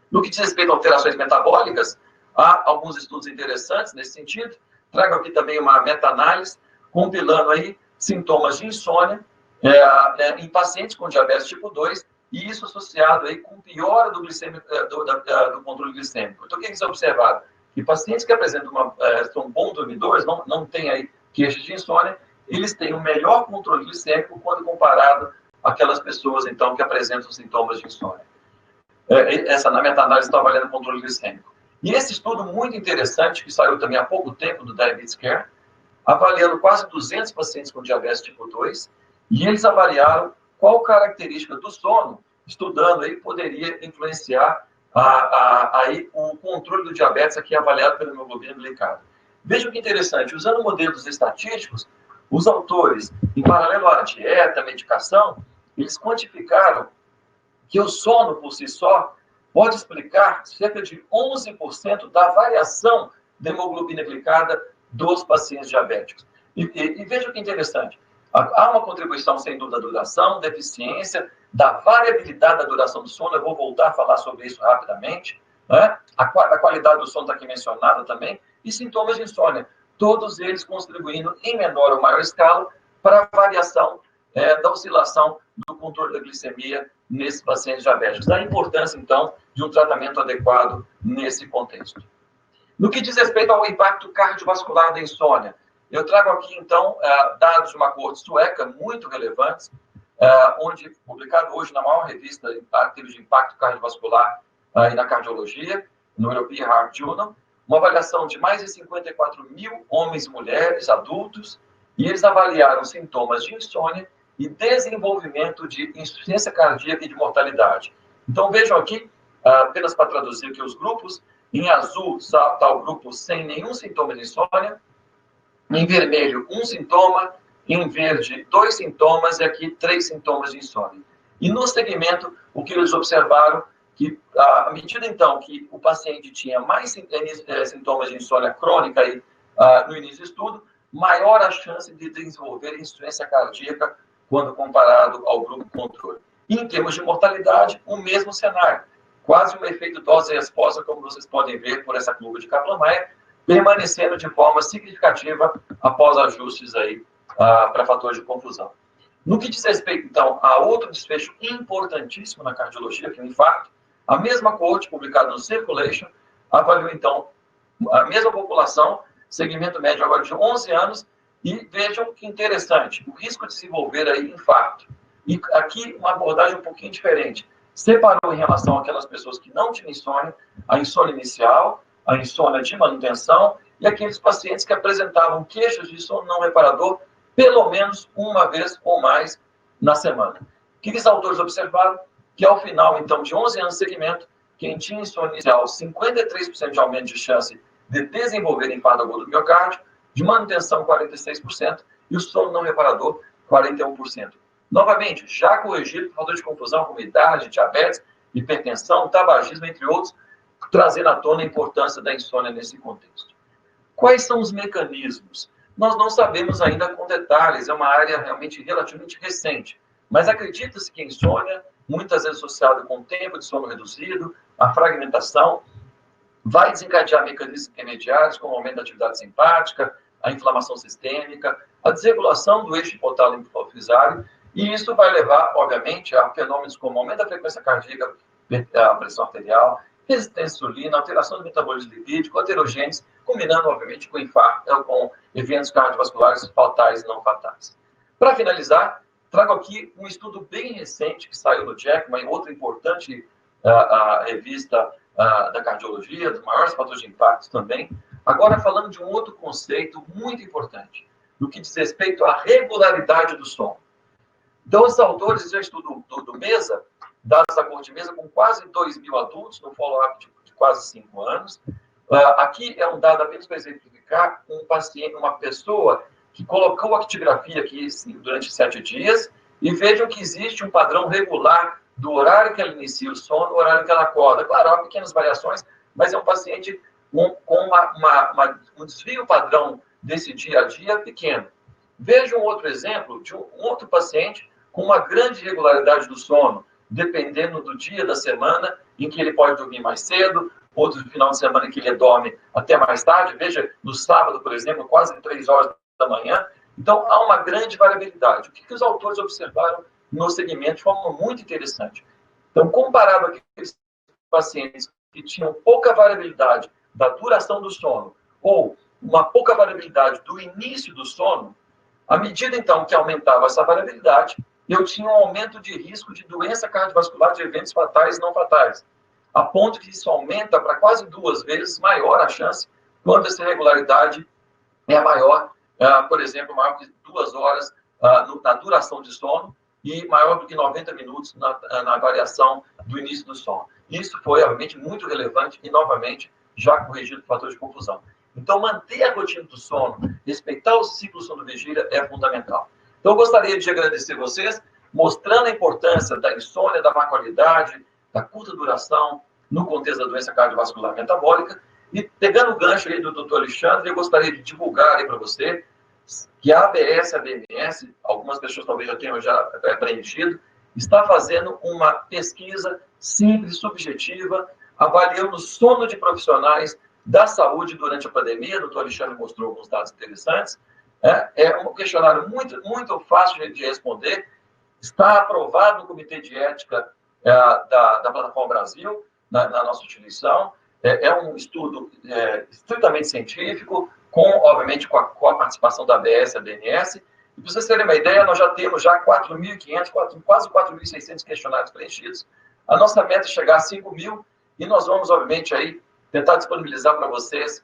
No que diz respeito a alterações metabólicas, há alguns estudos interessantes nesse sentido. Trago aqui também uma meta-análise, compilando aí sintomas de insônia em pacientes com diabetes tipo 2 e isso associado aí com piora do, do controle glicêmico. Então, o que eles observaram? Que pacientes que apresentam são bons dormidores, não têm aí queixas de insônia, eles têm um melhor controle glicêmico quando comparado àquelas pessoas, então, que apresentam sintomas de insônia. Essa, na meta-análise, está avaliando o controle glicêmico. E esse estudo muito interessante, que saiu também há pouco tempo do Diabetes Care, avaliando quase 200 pacientes com diabetes tipo 2, e eles avaliaram qual característica do sono, estudando aí, poderia influenciar aí o controle do diabetes aqui avaliado pela hemoglobina glicada. Vejam que interessante, usando modelos estatísticos, os autores, em paralelo à dieta, à medicação, eles quantificaram que o sono por si só pode explicar cerca de 11% da variação da hemoglobina glicada dos pacientes diabéticos. E vejam que interessante, há uma contribuição, sem dúvida, da duração, da eficiência, da variabilidade da duração do sono, eu vou voltar a falar sobre isso rapidamente, né? A qualidade do sono está aqui mencionada também, e sintomas de insônia, todos eles contribuindo em menor ou maior escala para a variação da oscilação do controle da glicemia nesses pacientes diabéticos. Da importância, então, de um tratamento adequado nesse contexto. No que diz respeito ao impacto cardiovascular da insônia, eu trago aqui, então, dados de uma coorte sueca muito relevantes, onde, publicado hoje na maior revista em termos de impacto cardiovascular e na cardiologia, no European Heart Journal, uma avaliação de mais de 54 mil homens e mulheres adultos, e eles avaliaram sintomas de insônia e desenvolvimento de insuficiência cardíaca e de mortalidade. Então, vejam aqui, apenas para traduzir aqui os grupos, em azul está o grupo sem nenhum sintoma de insônia, em vermelho, um sintoma, em verde, 2 sintomas, e aqui 3 sintomas de insônia. E no segmento, o que eles observaram, que à medida, então, que o paciente tinha mais sintomas de insônia crônica aí, no início do estudo, maior a chance de desenvolver insuficiência cardíaca quando comparado ao grupo controle. E em termos de mortalidade, o mesmo cenário. Quase um efeito dose e resposta, como vocês podem ver por essa curva de Kaplan-Meier, permanecendo de forma significativa após ajustes aí para fatores de confusão. No que diz respeito, então, a outro desfecho importantíssimo na cardiologia, que é o infarto, a mesma coorte publicada no Circulation avaliou, então, a mesma população, segmento médio agora de 11 anos, e vejam que interessante, o risco de desenvolver aí infarto. E aqui uma abordagem um pouquinho diferente. Separou em relação àquelas pessoas que não tinham insônia, a insônia inicial, a insônia de manutenção, e aqueles pacientes que apresentavam queixas de sono não reparador pelo menos uma vez ou mais na semana. O que os autores observaram? Que ao final, então, de 11 anos de segmento, quem tinha insônia inicial, 53% de aumento de chance de desenvolver infarto agudo do miocárdio, de manutenção, 46%, e o sono não reparador, 41%. Novamente, já corrigido por fator de confusão como idade, diabetes, hipertensão, tabagismo, entre outros, trazendo à tona a importância da insônia nesse contexto. Quais são os mecanismos? Nós não sabemos ainda com detalhes, é uma área realmente relativamente recente, mas acredita-se que a insônia, muitas vezes associada com o tempo de sono reduzido, a fragmentação, vai desencadear mecanismos intermediários, como o aumento da atividade simpática, a inflamação sistêmica, a desregulação do eixo hipotálamo hipofisário, e isso vai levar, obviamente, a fenômenos como aumento da frequência cardíaca, a pressão arterial, resistência à insulina, alteração do metabolismo lipídico, heterogêneos, combinando, obviamente, com infarto, com eventos cardiovasculares fatais e não fatais. Para finalizar, trago aqui um estudo bem recente que saiu no JACMA, em outra importante revista da cardiologia, dos maiores fatores de impacto também, agora falando de um outro conceito muito importante, no que diz respeito à regularidade do sono. Então, os autores já estudam do MESA, dados da coorte MESA, com quase 2.000 adultos, no follow-up de quase 5 anos. Aqui é um dado apenas para exemplificar um paciente, uma pessoa que colocou a actigrafia aqui durante 7 dias, e vejam que existe um padrão regular do horário que ela inicia o sono, do horário que ela acorda. Claro, há pequenas variações, mas é um paciente com um desvio padrão desse dia a dia pequeno. Veja um outro exemplo de um outro paciente com uma grande regularidade do sono, dependendo do dia da semana, em que ele pode dormir mais cedo, outro final de semana em que ele dorme até mais tarde. Veja, no sábado, por exemplo, quase 3 horas da manhã. Então, há uma grande variabilidade. O que os autores observaram no segmento de forma muito interessante? Então, comparado àqueles pacientes que tinham pouca variabilidade da duração do sono ou uma pouca variabilidade do início do sono, à medida, então, que aumentava essa variabilidade, eu tinha um aumento de risco de doença cardiovascular, de eventos fatais e não fatais, a ponto que isso aumenta para quase 2 vezes maior a chance quando essa irregularidade é maior, por exemplo, maior que 2 horas na duração de sono e maior do que 90 minutos na variação do início do sono. Isso foi, obviamente, muito relevante e, novamente, já corrigido por fator de confusão. Então, manter a rotina do sono, respeitar o ciclo sono-vigília é fundamental. Então, eu gostaria de agradecer vocês, mostrando a importância da insônia, da má qualidade, da curta duração, no contexto da doença cardiovascular metabólica. E, pegando o gancho aí do Dr. Alexandre, eu gostaria de divulgar aí para você que a ABS, a DMS, algumas pessoas talvez já tenham preenchido, está fazendo uma pesquisa simples, subjetiva, avaliando o sono de profissionais da saúde durante a pandemia. O Dr. Alexandre mostrou alguns dados interessantes. É um questionário muito fácil de responder, está aprovado no Comitê de Ética da Plataforma Brasil, na nossa instituição. É um estudo estritamente científico, obviamente, com a participação da ABS e da DNS. E, para vocês terem uma ideia, nós já temos 4.500, quase 4.600 questionários preenchidos. A nossa meta é chegar a 5.000, e nós vamos, obviamente, aí tentar disponibilizar para vocês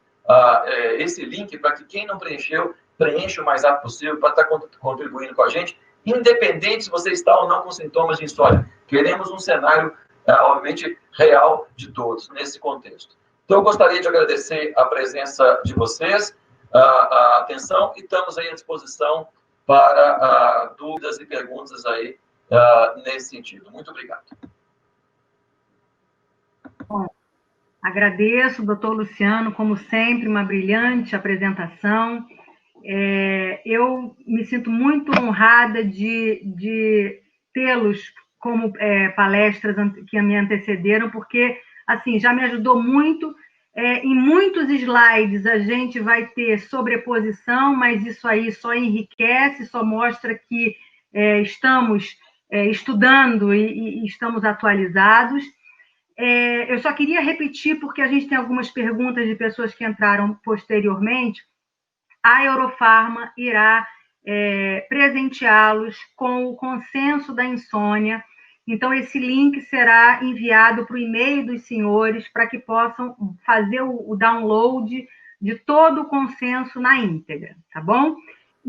esse link para que quem não preencheu, preencha o mais rápido possível para estar contribuindo com a gente, independente se você está ou não com sintomas de insônia. Queremos um cenário, obviamente, real de todos nesse contexto. Então, eu gostaria de agradecer a presença de vocês, a atenção, e estamos aí à disposição para dúvidas e perguntas aí nesse sentido. Muito obrigado. Bom, agradeço, doutor Luciano, como sempre, uma brilhante apresentação. Eu me sinto muito honrada de tê-los como palestras que me antecederam, porque, assim, já me ajudou muito. Em muitos slides a gente vai ter sobreposição, mas isso aí só enriquece, só mostra que estamos estudando e estamos atualizados. Eu só queria repetir, porque a gente tem algumas perguntas de pessoas que entraram posteriormente. A Eurofarma irá presenteá-los com o consenso da insônia. Então, esse link será enviado para o e-mail dos senhores para que possam fazer o download de todo o consenso na íntegra, tá bom?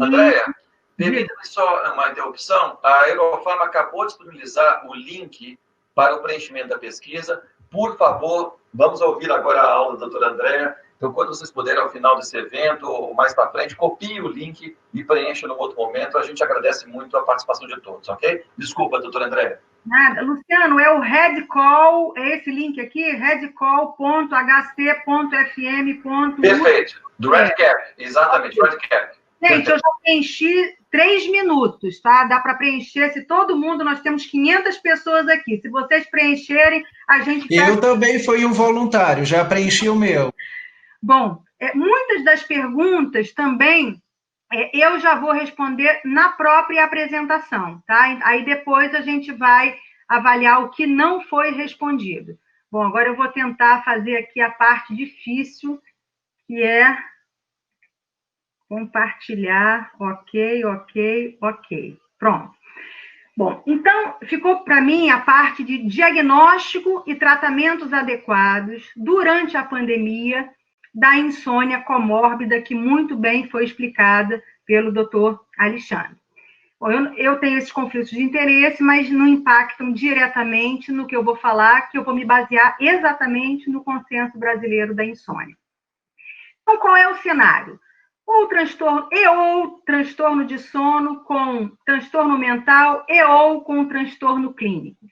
Andréia, permita-me só uma interrupção. A Eurofarma acabou de disponibilizar o link para o preenchimento da pesquisa. Por favor, vamos ouvir agora a aula da doutora Andréia. Então, quando vocês puderem, ao final desse evento, ou mais para frente, copie o link e preencha num outro momento. A gente agradece muito a participação de todos, ok? Desculpa, doutora Andréia. Nada. Luciano, é o Redcall, é esse link aqui, redcall.hc.fm. Perfeito, do Redcap, exatamente, Redcap. Gente, eu já preenchi 3 minutos, tá? Dá para preencher, se todo mundo, nós temos 500 pessoas aqui, se vocês preencherem, a gente... Eu também fui um voluntário, já preenchi o meu. Bom, muitas das perguntas também eu já vou responder na própria apresentação, tá? Aí depois a gente vai avaliar o que não foi respondido. Bom, agora eu vou tentar fazer aqui a parte difícil, que é compartilhar. Ok. Pronto. Bom, então ficou para mim a parte de diagnóstico e tratamentos adequados durante a pandemia da insônia comórbida, que muito bem foi explicada pelo doutor Alexandre. Bom, eu tenho esses conflitos de interesse, mas não impactam diretamente no que eu vou falar, que eu vou me basear exatamente no consenso brasileiro da insônia. Então, qual é o cenário? Ou transtorno de sono com transtorno mental ou com transtorno clínico.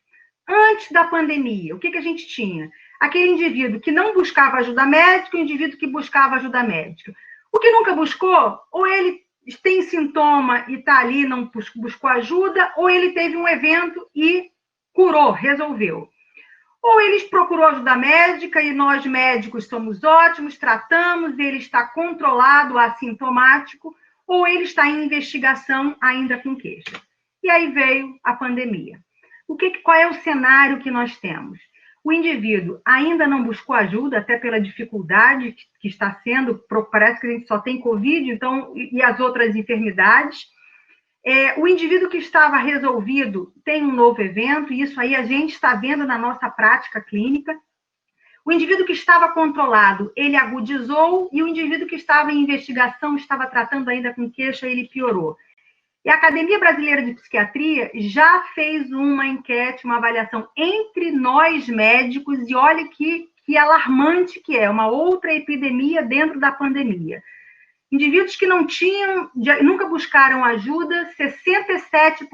Antes da pandemia, o que a gente tinha? Aquele indivíduo que não buscava ajuda médica e o indivíduo que buscava ajuda médica. O que nunca buscou, ou ele tem sintoma e está ali, não buscou ajuda, ou ele teve um evento e curou, resolveu. Ou ele procurou ajuda médica e nós médicos somos ótimos, tratamos, ele está controlado, assintomático, ou ele está em investigação ainda com queixa. E aí veio a pandemia. Qual é o cenário que nós temos? O indivíduo ainda não buscou ajuda, até pela dificuldade que está sendo, parece que a gente só tem Covid, então, e as outras enfermidades. O indivíduo que estava resolvido tem um novo evento, e isso aí a gente está vendo na nossa prática clínica. O indivíduo que estava controlado, ele agudizou, e o indivíduo que estava em investigação, estava tratando ainda com queixa, ele piorou. E a Academia Brasileira de Psiquiatria já fez uma enquete, uma avaliação entre nós médicos, e olha que alarmante que é, uma outra epidemia dentro da pandemia. Indivíduos que não tinham, nunca buscaram ajuda, 67%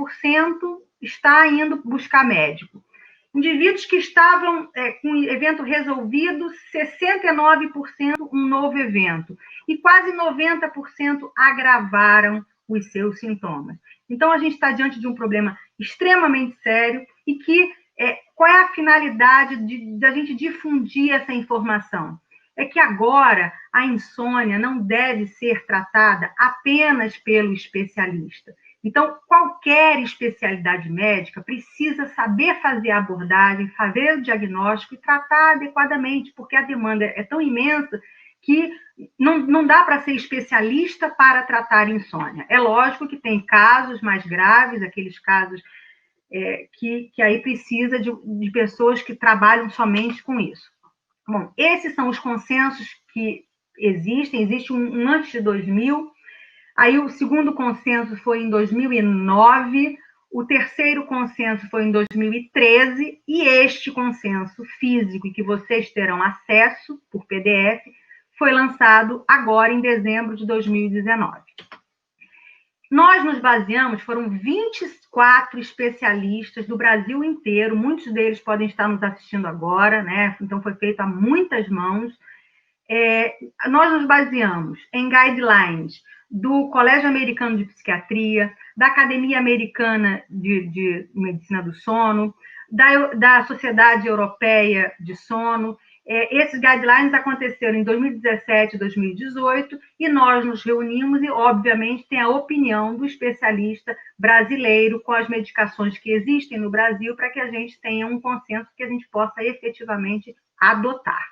está indo buscar médico. Indivíduos que estavam com evento resolvido, 69% um novo evento. E quase 90% agravaram os seus sintomas. Então, a gente está diante de um problema extremamente sério e que, qual é a finalidade da gente difundir essa informação? É que agora a insônia não deve ser tratada apenas pelo especialista. Então, qualquer especialidade médica precisa saber fazer a abordagem, fazer o diagnóstico e tratar adequadamente, porque a demanda é tão imensa que não dá para ser especialista para tratar insônia. É lógico que tem casos mais graves, aqueles casos que aí precisa de pessoas que trabalham somente com isso. Bom, esses são os consensos que existem. Existe um antes de 2000, aí o segundo consenso foi em 2009, o terceiro consenso foi em 2013, e este consenso físico, e que vocês terão acesso por PDF, foi lançado agora em dezembro de 2019. Nós nos baseamos, foram 24 especialistas do Brasil inteiro, muitos deles podem estar nos assistindo agora, né? Então foi feito a muitas mãos. Nós nos baseamos em guidelines do Colégio Americano de Psiquiatria, da Academia Americana de Medicina do Sono, da Sociedade Europeia de Sono. Esses guidelines aconteceram em 2017 e 2018, e nós nos reunimos e, obviamente, tem a opinião do especialista brasileiro com as medicações que existem no Brasil para que a gente tenha um consenso que a gente possa efetivamente adotar.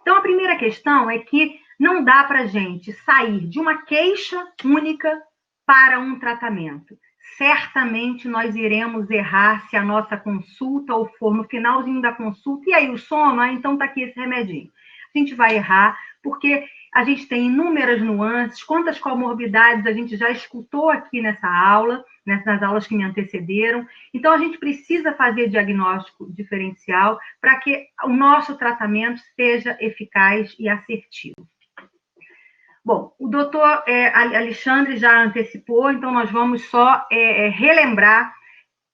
Então, a primeira questão é que não dá para a gente sair de uma queixa única para um tratamento. Certamente nós iremos errar se a nossa consulta ou for no finalzinho da consulta, e aí o sono, então está aqui esse remedinho. A gente vai errar porque a gente tem inúmeras nuances, quantas comorbidades a gente já escutou aqui nessa aula, nas aulas que me antecederam. Então, a gente precisa fazer diagnóstico diferencial para que o nosso tratamento seja eficaz e assertivo. Bom, o doutor Alexandre já antecipou, então nós vamos só relembrar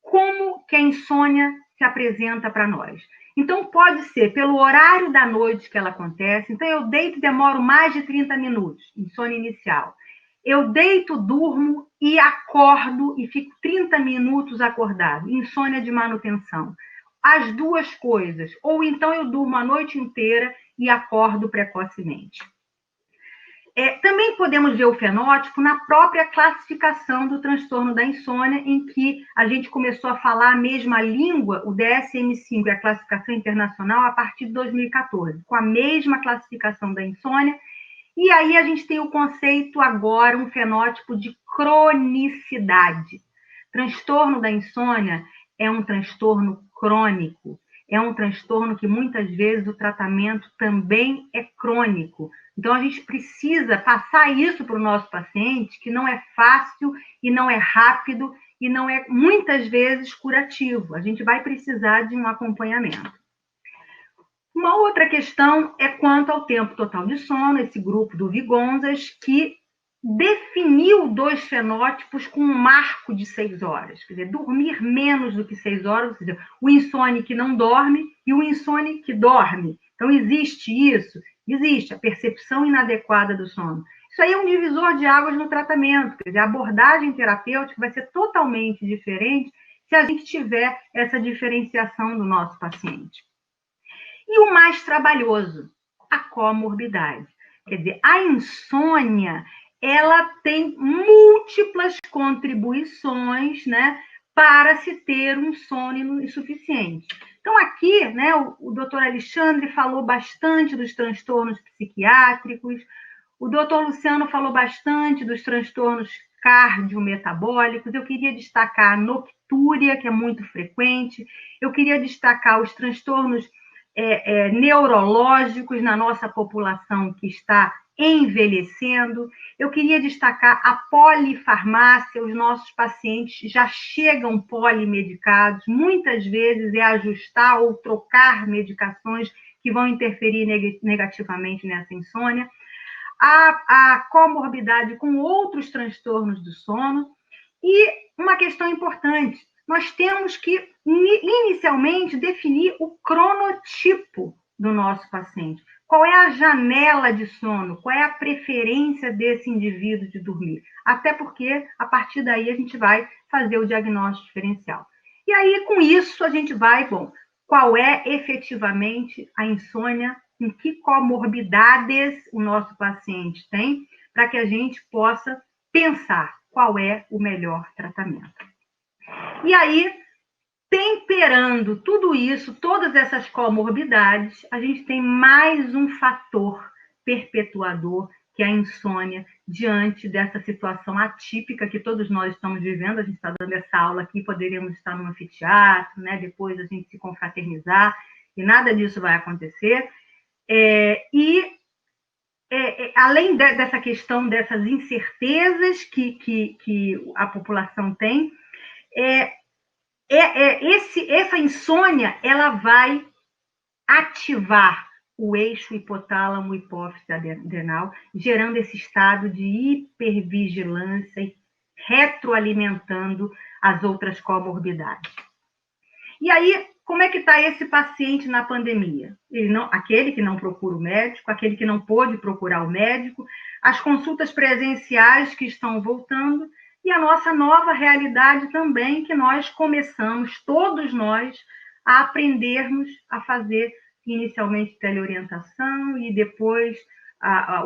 como que a insônia se apresenta para nós. Então, pode ser pelo horário da noite que ela acontece. Então, eu deito e demoro mais de 30 minutos, insônia inicial. Eu deito, durmo e acordo e fico 30 minutos acordado, insônia de manutenção. As duas coisas. Ou então eu durmo a noite inteira e acordo precocemente. Também podemos ver o fenótipo na própria classificação do transtorno da insônia, em que a gente começou a falar a mesma língua, o DSM-5 e a classificação internacional, a partir de 2014, com a mesma classificação da insônia. E aí a gente tem o conceito agora, um fenótipo de cronicidade. Transtorno da insônia é um transtorno crônico, é um transtorno que muitas vezes o tratamento também é crônico. Então, a gente precisa passar isso para o nosso paciente, que não é fácil e não é rápido e não é, muitas vezes, curativo. A gente vai precisar de um acompanhamento. Uma outra questão é quanto ao tempo total de sono, esse grupo do Vygonzas, que definiu 2 fenótipos com um marco de 6 horas. Quer dizer, dormir menos do que 6 horas, ou seja, o insônia que não dorme e o insônia que dorme. Então, existe isso? Existe a percepção inadequada do sono. Isso aí é um divisor de águas no tratamento. Quer dizer, a abordagem terapêutica vai ser totalmente diferente se a gente tiver essa diferenciação do nosso paciente. E o mais trabalhoso, a comorbidade. Quer dizer, a insônia, ela tem múltiplas contribuições, né, para se ter um sono insuficiente. Então, aqui, né, o doutor Alexandre falou bastante dos transtornos psiquiátricos, o doutor Luciano falou bastante dos transtornos cardiometabólicos. Eu queria destacar a noctúria, que é muito frequente. Eu queria destacar os transtornos neurológicos na nossa população que está envelhecendo. Eu queria destacar a polifarmácia. Os nossos pacientes já chegam polimedicados. Muitas vezes é ajustar ou trocar medicações que vão interferir negativamente nessa insônia. A comorbidade com outros transtornos do sono. E uma questão importante, nós temos que, inicialmente, definir o cronotipo do nosso paciente. Qual é a janela de sono? Qual é a preferência desse indivíduo de dormir? Até porque, a partir daí, a gente vai fazer o diagnóstico diferencial. E aí, com isso, a gente vai, qual é efetivamente a insônia, em que comorbidades o nosso paciente tem, para que a gente possa pensar qual é o melhor tratamento. E aí, temperando tudo isso, todas essas comorbidades, a gente tem mais um fator perpetuador, que é a insônia, diante dessa situação atípica que todos nós estamos vivendo. A gente está dando essa aula aqui, poderíamos estar num anfiteatro, né? Depois a gente se confraternizar, e nada disso vai acontecer. Além dessa questão dessas incertezas que a população tem, essa insônia ela vai ativar o eixo hipotálamo-hipófise adrenal, gerando esse estado de hipervigilância e retroalimentando as outras comorbidades. E aí, como é que está esse paciente na pandemia? Aquele que não procura o médico, aquele que não pôde procurar o médico, as consultas presenciais que estão voltando e a nossa nova realidade também, que nós começamos, todos nós, a aprendermos a fazer inicialmente teleorientação e depois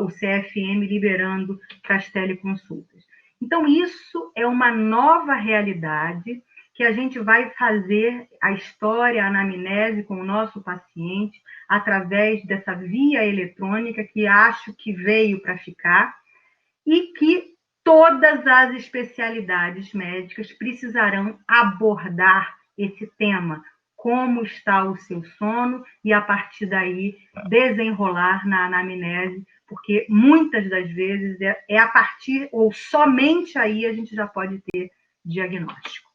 o CFM liberando para as teleconsultas. Então, isso é uma nova realidade que a gente vai fazer a história, a anamnese com o nosso paciente através dessa via eletrônica que acho que veio para ficar e que todas as especialidades médicas precisarão abordar esse tema, como está o seu sono, e a partir daí desenrolar na anamnese, porque muitas das vezes é a partir, ou somente aí, a gente já pode ter diagnóstico.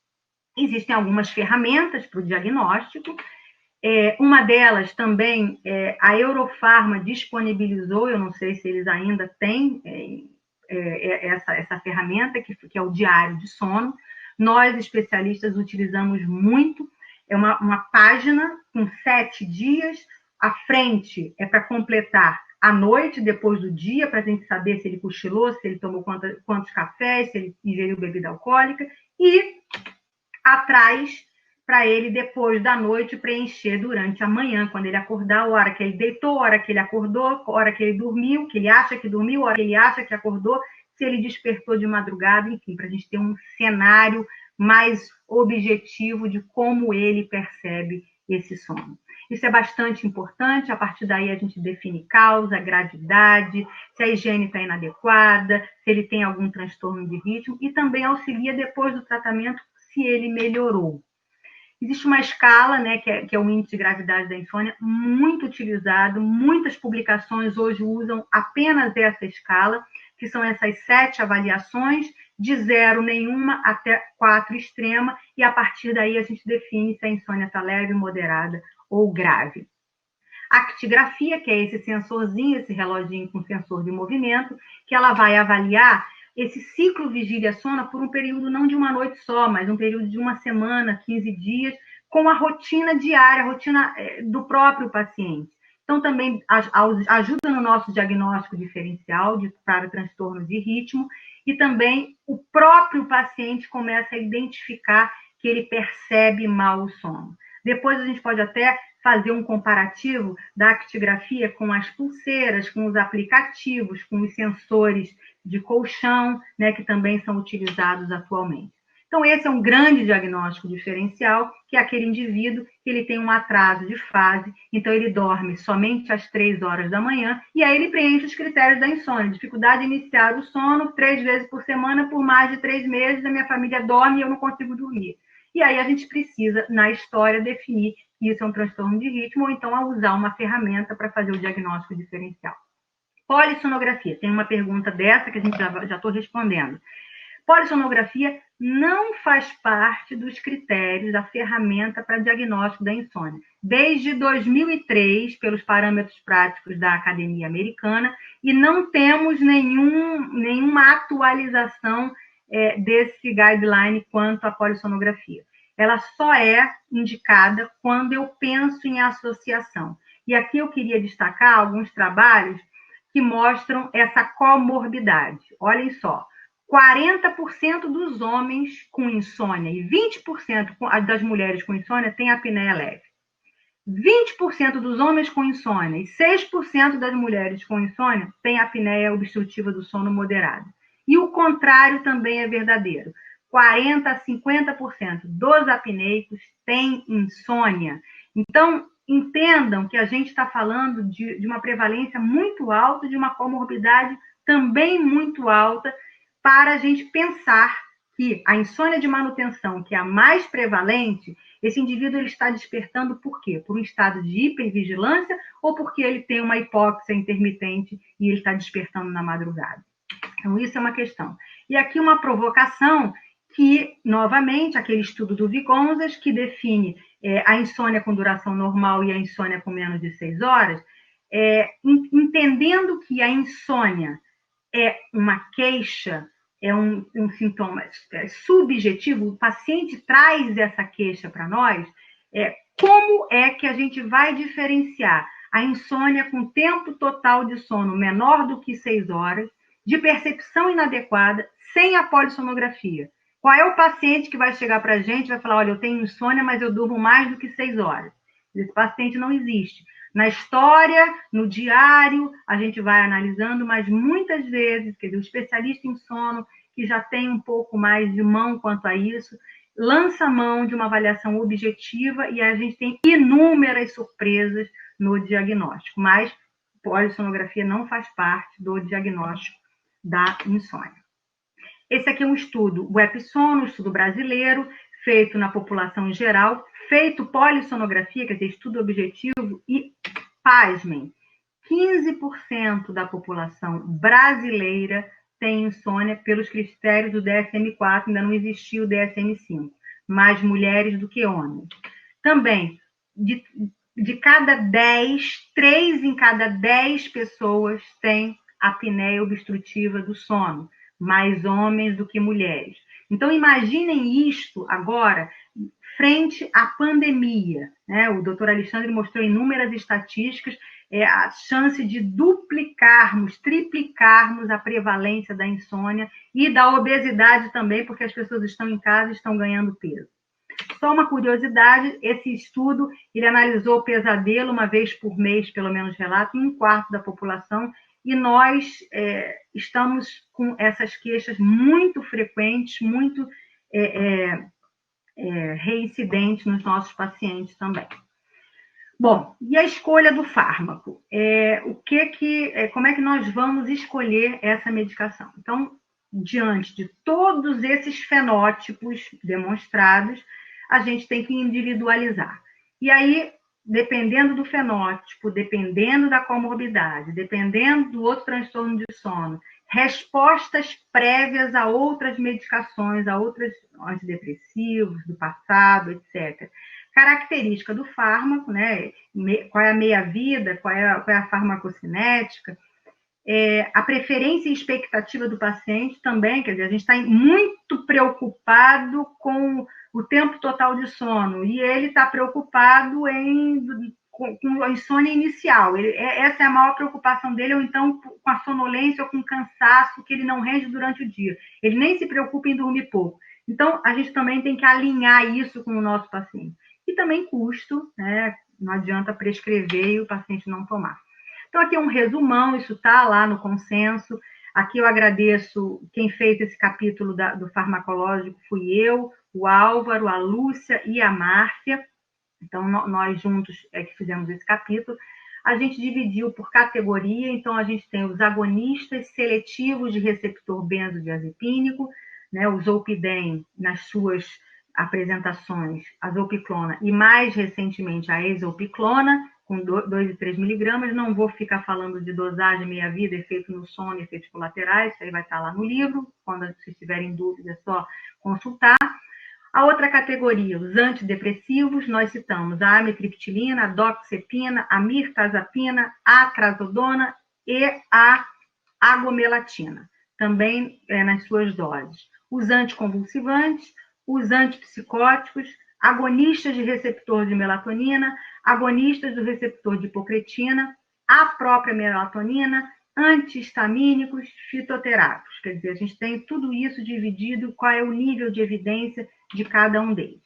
Existem algumas ferramentas para o diagnóstico. Uma delas também, a Eurofarma disponibilizou, eu não sei se eles ainda têm essa ferramenta, que é o diário de sono. Nós, especialistas, utilizamos muito. É uma página com 7 dias. A frente é para completar a noite, depois do dia, para a gente saber se ele cochilou, se ele tomou quantos cafés, se ele ingeriu bebida alcoólica. E atrás, para ele, depois da noite, preencher durante a manhã, quando ele acordar, a hora que ele deitou, a hora que ele acordou, a hora que ele dormiu, que ele acha que dormiu, a hora que ele acha que acordou, se ele despertou de madrugada, enfim, para a gente ter um cenário mais objetivo de como ele percebe esse sono. Isso é bastante importante. A partir daí a gente define causa, gravidade, se a higiene está inadequada, se ele tem algum transtorno de ritmo, e também auxilia depois do tratamento se ele melhorou. Existe uma escala, né, que é o índice de gravidade da insônia, muito utilizado. Muitas publicações hoje usam apenas essa escala, que são essas 7 avaliações, de 0 nenhuma até 4 extrema, e a partir daí a gente define se a insônia está leve, moderada ou grave. A actigrafia, que é esse sensorzinho, esse reloginho com sensor de movimento, que ela vai avaliar esse ciclo vigília-sono por um período não de uma noite só, mas um período de uma semana, 15 dias, com a rotina diária, a rotina do próprio paciente. Então, também ajuda no nosso diagnóstico diferencial para transtorno de ritmo, e também o próprio paciente começa a identificar que ele percebe mal o sono. Depois a gente pode até fazer um comparativo da actigrafia com as pulseiras, com os aplicativos, com os sensores de colchão, né, que também são utilizados atualmente. Então, esse é um grande diagnóstico diferencial, que é aquele indivíduo que ele tem um atraso de fase, então ele dorme somente às 3 horas da manhã, e aí ele preenche os critérios da insônia, dificuldade de iniciar o sono 3 vezes por semana por mais de 3 meses, a minha família dorme e eu não consigo dormir. E aí a gente precisa, na história, definir que isso é um transtorno de ritmo, ou então a usar uma ferramenta para fazer o diagnóstico diferencial. Polissonografia, tem uma pergunta dessa que a gente já estou respondendo. Polissonografia não faz parte dos critérios da ferramenta para diagnóstico da insônia. Desde 2003, pelos parâmetros práticos da Academia Americana, e não temos nenhuma atualização desse guideline quanto à polissonografia. Ela só é indicada quando eu penso em associação. E aqui eu queria destacar alguns trabalhos que mostram essa comorbidade. Olhem só. 40% dos homens com insônia e 20% das mulheres com insônia têm apneia leve. 20% dos homens com insônia e 6% das mulheres com insônia têm apneia obstrutiva do sono moderada. E o contrário também é verdadeiro. 40% a 50% dos apneicos têm insônia. Então, entendam que a gente está falando de uma prevalência muito alta, de uma comorbidade também muito alta, para a gente pensar que a insônia de manutenção, que é a mais prevalente, esse indivíduo ele está despertando por quê? Por um estado de hipervigilância ou porque ele tem uma hipóxia intermitente e ele está despertando na madrugada? Então, isso é uma questão. E aqui uma provocação que, novamente, aquele estudo do Vygotsky, que define a insônia com duração normal e a insônia com menos de 6 horas, entendendo que a insônia é uma queixa, é um sintoma subjetivo, o paciente traz essa queixa para nós, como é que a gente vai diferenciar a insônia com tempo total de sono menor do que 6 horas, de percepção inadequada, sem a polissonografia? Qual é o paciente que vai chegar para a gente e vai falar, olha, eu tenho insônia, mas eu durmo mais do que 6 horas? Esse paciente não existe. Na história, no diário, a gente vai analisando, mas muitas vezes, quer dizer, o especialista em sono, que já tem um pouco mais de mão quanto a isso, lança mão de uma avaliação objetiva e a gente tem inúmeras surpresas no diagnóstico, mas polissonografia não faz parte do diagnóstico da insônia. Esse aqui é um estudo, o EpiSono, um estudo brasileiro, feito na população em geral, feito polissonografia, quer dizer, estudo objetivo, e, pasmem, 15% da população brasileira tem insônia pelos critérios do DSM-4, ainda não existia o DSM-5, mais mulheres do que homens. Também, de cada 10, 3 em cada 10 pessoas têm apneia obstrutiva do sono, mais homens do que mulheres. Então, imaginem isto agora, frente à pandemia, né? O doutor Alexandre mostrou inúmeras estatísticas, a chance de duplicarmos, triplicarmos a prevalência da insônia e da obesidade também, porque as pessoas estão em casa e estão ganhando peso. Só uma curiosidade, esse estudo, ele analisou o pesadelo uma vez por mês, pelo menos relata, em 1/4 da população, e nós estamos com essas queixas muito frequentes, muito reincidentes nos nossos pacientes também. Bom, e a escolha do fármaco? Como é que nós vamos escolher essa medicação? Então, diante de todos esses fenótipos demonstrados, a gente tem que individualizar. E aí, dependendo do fenótipo, dependendo da comorbidade, dependendo do outro transtorno de sono, respostas prévias a outras medicações, a outros antidepressivos do passado, etc. Característica do fármaco, né? Qual é a meia-vida, qual é a farmacocinética, a preferência e expectativa do paciente também, quer dizer, a gente está muito preocupado com o tempo total de sono, e ele está preocupado com a insônia inicial. Essa é a maior preocupação dele, ou então com a sonolência ou com o cansaço que ele não rende durante o dia. Ele nem se preocupa em dormir pouco. Então, a gente também tem que alinhar isso com o nosso paciente. E também custo, né? Não adianta prescrever e o paciente não tomar. Então, aqui é um resumão, isso está lá no consenso. Aqui eu agradeço quem fez esse capítulo do farmacológico, fui eu, o Álvaro, a Lúcia e a Márcia. Então, nós juntos é que fizemos esse capítulo. A gente dividiu por categoria, então a gente tem os agonistas seletivos de receptor benzodiazepínico, né, o zolpidem nas suas apresentações, a zolpiclona e mais recentemente a exolpiclona, com 2 e 3 miligramas. Não vou ficar falando de dosagem, meia-vida, efeito no sono, efeitos colaterais, isso aí vai estar lá no livro, quando vocês tiverem dúvida é só consultar. A outra categoria, os antidepressivos, nós citamos a amitriptilina, a doxepina, a mirtazapina, a trazodona e a agomelatina, também nas suas doses. Os anticonvulsivantes, os antipsicóticos, agonistas de receptor de melatonina, agonistas do receptor de hipocretina, a própria melatonina, antihistamínicos, fitoterápicos. Quer dizer, a gente tem tudo isso dividido, qual é o nível de evidência de cada um deles.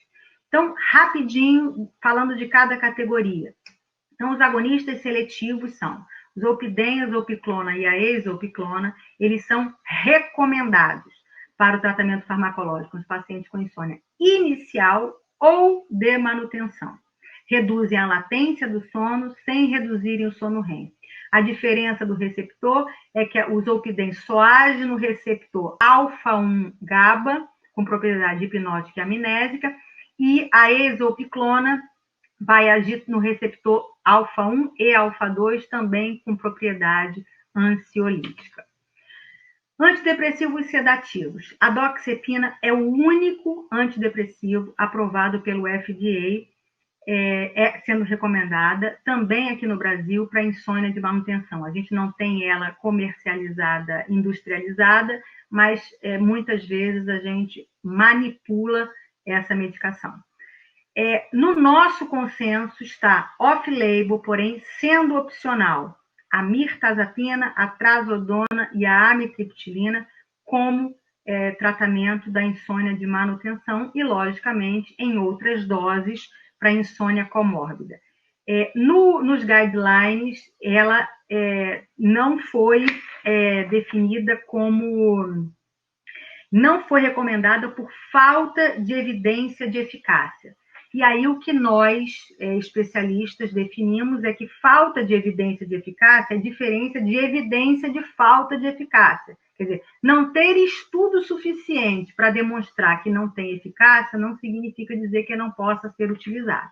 Então, rapidinho, falando de cada categoria. Então, os agonistas seletivos são o zolpidem, a zolpiclona e a exolpiclona. Eles são recomendados para o tratamento farmacológico nos pacientes com insônia inicial ou de manutenção. Reduzem a latência do sono sem reduzirem o sono REM. A diferença do receptor é que o zolpidem só age no receptor alfa-1 GABA, com propriedade hipnótica e amnésica, e a exolpiclona vai agir no receptor alfa-1 e alfa-2, também com propriedade ansiolítica. Antidepressivos sedativos. A doxepina é o único antidepressivo aprovado pelo FDA, sendo recomendada também aqui no Brasil para insônia de manutenção. A gente não tem ela comercializada, industrializada, mas muitas vezes a gente manipula essa medicação. No nosso consenso está off-label, porém sendo opcional, a mirtazapina, a trazodona e a amitriptilina como tratamento da insônia de manutenção e, logicamente, em outras doses para insônia comórbida. Nos guidelines, ela não foi definida como... não foi recomendada por falta de evidência de eficácia. E aí o que nós, especialistas, definimos é que falta de evidência de eficácia é diferença de evidência de falta de eficácia. Quer dizer, não ter estudo suficiente para demonstrar que não tem eficácia não significa dizer que não possa ser utilizado.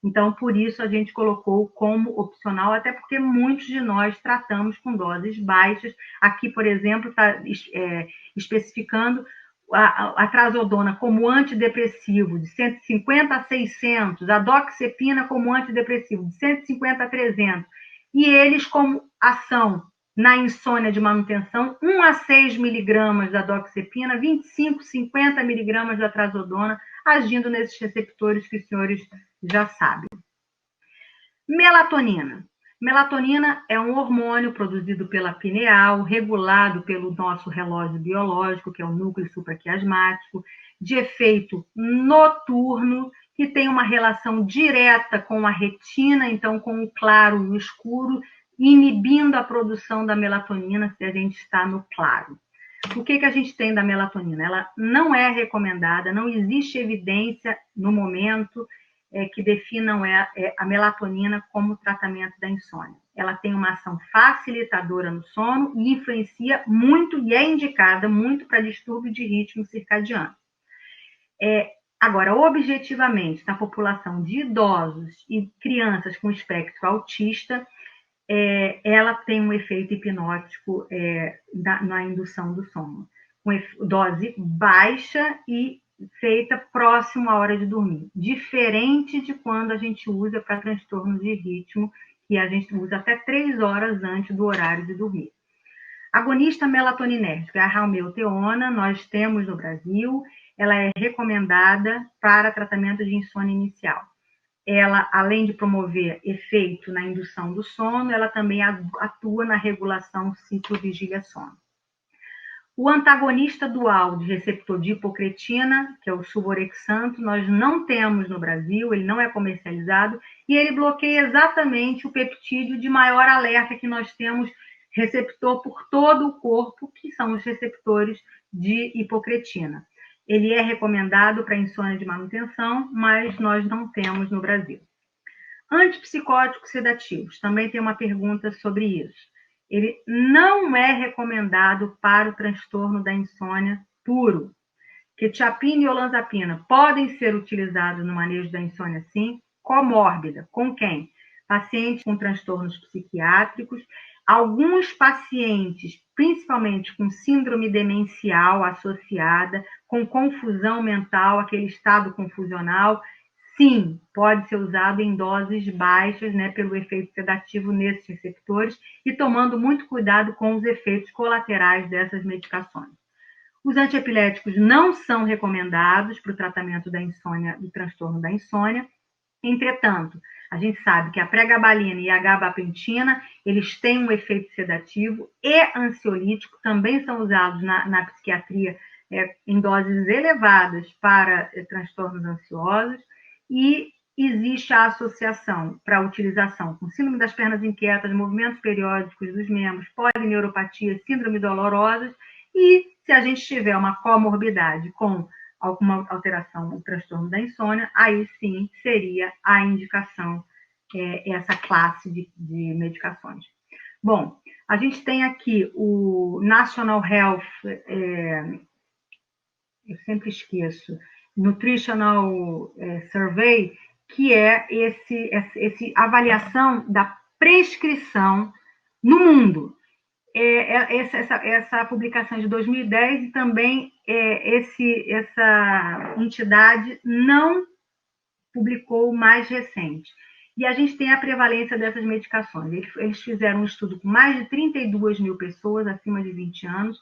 Então, por isso, a gente colocou como opcional, até porque muitos de nós tratamos com doses baixas. Aqui, por exemplo, está especificando a trazodona como antidepressivo de 150 a 600, a doxepina como antidepressivo de 150 a 300, e eles como ação na insônia de manutenção, 1 a 6 miligramas da doxepina, 25, 50 miligramas da trazodona, agindo nesses receptores que os senhores já sabem. Melatonina. Melatonina é um hormônio produzido pela pineal, regulado pelo nosso relógio biológico, que é o núcleo supraquiasmático, de efeito noturno, que tem uma relação direta com a retina, então com o claro e o escuro, inibindo a produção da melatonina se a gente está no claro. O que a gente tem da melatonina? Ela não é recomendada, não existe evidência no momento que definam a melatonina como tratamento da insônia. Ela tem uma ação facilitadora no sono e influencia muito, e é indicada muito para distúrbio de ritmo circadiano. Agora, objetivamente, na população de idosos e crianças com espectro autista, ela tem um efeito hipnótico na indução do sono, com dose baixa e feita próximo à hora de dormir, diferente de quando a gente usa para transtorno de ritmo, que a gente usa até 3 horas antes do horário de dormir. Agonista melatoninérgica, a ralmeoteona, nós temos no Brasil, ela é recomendada para tratamento de insônia inicial. Ela, além de promover efeito na indução do sono, ela também atua na regulação ciclo-vigília-sono. O antagonista dual de receptor de hipocretina, que é o suvorexanto, nós não temos no Brasil, ele não é comercializado, e ele bloqueia exatamente o peptídeo de maior alerta que nós temos receptor por todo o corpo, que são os receptores de hipocretina. Ele é recomendado para insônia de manutenção, mas nós não temos no Brasil. Antipsicóticos sedativos, também tem uma pergunta sobre isso. Ele não é recomendado para o transtorno da insônia puro. Quetiapina e olanzapina podem ser utilizados no manejo da insônia, sim, comórbida. Com quem? Pacientes com transtornos psiquiátricos, alguns pacientes, principalmente com síndrome demencial associada, com confusão mental, aquele estado confusional, sim, pode ser usado em doses baixas, né, pelo efeito sedativo nesses receptores e tomando muito cuidado com os efeitos colaterais dessas medicações. Os antiepiléticos não são recomendados para o tratamento da insônia, do transtorno da insônia. Entretanto, a gente sabe que a pregabalina e a gabapentina, eles têm um efeito sedativo e ansiolítico, também são usados na psiquiatria em doses elevadas para transtornos ansiosos, e existe a associação para a utilização com síndrome das pernas inquietas, movimentos periódicos dos membros, polineuropatia, síndrome dolorosas, e se a gente tiver uma comorbidade com alguma alteração no transtorno da insônia, aí sim seria a indicação, essa classe de medicações. Bom, a gente tem aqui o National Health, eu sempre esqueço, Nutritional Survey, que é esse avaliação da prescrição no mundo. Essa publicação de 2010 e também essa entidade não publicou o mais recente. E a gente tem a prevalência dessas medicações. Eles fizeram um estudo com mais de 32 mil pessoas acima de 20 anos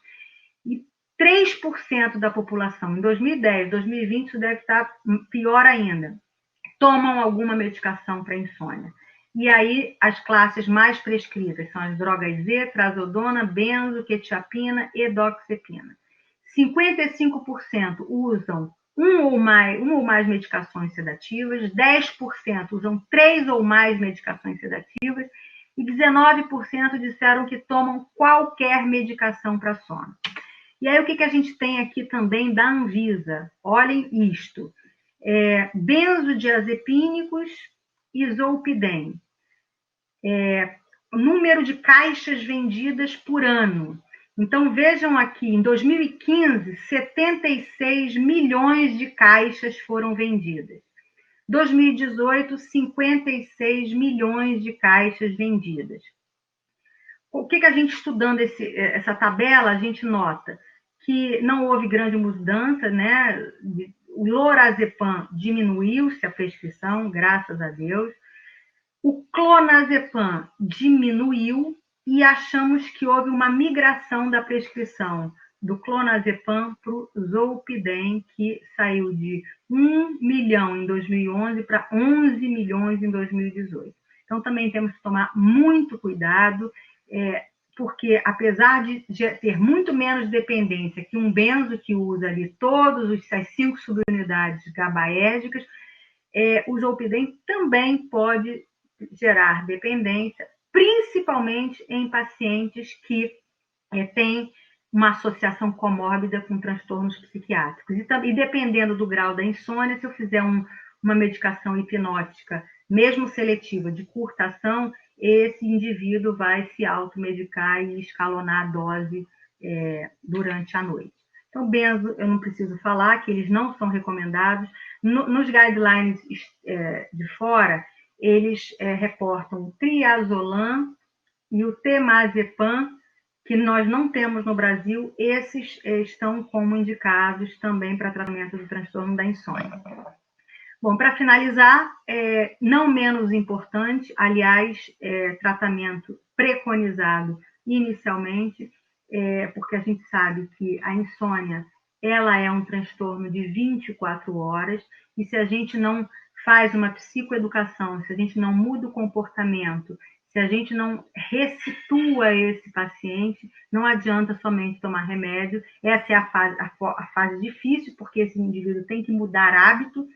e 3% da população, em 2010, 2020, isso deve estar pior ainda, tomam alguma medicação para insônia. E aí, as classes mais prescritas são as drogas Z, trazodona, benzo, quetiapina e doxepina. 55% usam uma ou mais medicações sedativas, 10% usam 3 ou mais medicações sedativas e 19% disseram que tomam qualquer medicação para sono. E aí, o que a gente tem aqui também da Anvisa? Olhem isto. Benzodiazepínicos e zolpidem. Número de caixas vendidas por ano. Então, vejam aqui, em 2015, 76 milhões de caixas foram vendidas. 2018, 56 milhões de caixas vendidas. O que a gente estudando essa tabela, a gente nota que não houve grande mudança, né? O lorazepam diminuiu-se a prescrição, graças a Deus. O clonazepam diminuiu e achamos que houve uma migração da prescrição do clonazepam para o zolpidem, que saiu de 1 milhão em 2011 para 11 milhões em 2018. Então, também temos que tomar muito cuidado, porque apesar de ter muito menos dependência que um benzo que usa ali todas as 5 subunidades gabaérgicas, o zolpidem também pode gerar dependência, principalmente em pacientes que têm uma associação comórbida com transtornos psiquiátricos. E dependendo do grau da insônia, se eu fizer uma medicação hipnótica, mesmo seletiva, de curta ação, esse indivíduo vai se automedicar e escalonar a dose durante a noite. Então, benzo, eu não preciso falar que eles não são recomendados. Nos guidelines de fora, eles reportam o triazolam e o temazepam, que nós não temos no Brasil. Esses estão como indicados também para tratamento do transtorno da insônia. Bom, para finalizar, não menos importante, aliás, tratamento preconizado inicialmente, porque a gente sabe que a insônia ela é um transtorno de 24 horas, e se a gente não faz uma psicoeducação, se a gente não muda o comportamento, se a gente não ressitua esse paciente, não adianta somente tomar remédio. Essa é a fase difícil, porque esse indivíduo tem que mudar hábito,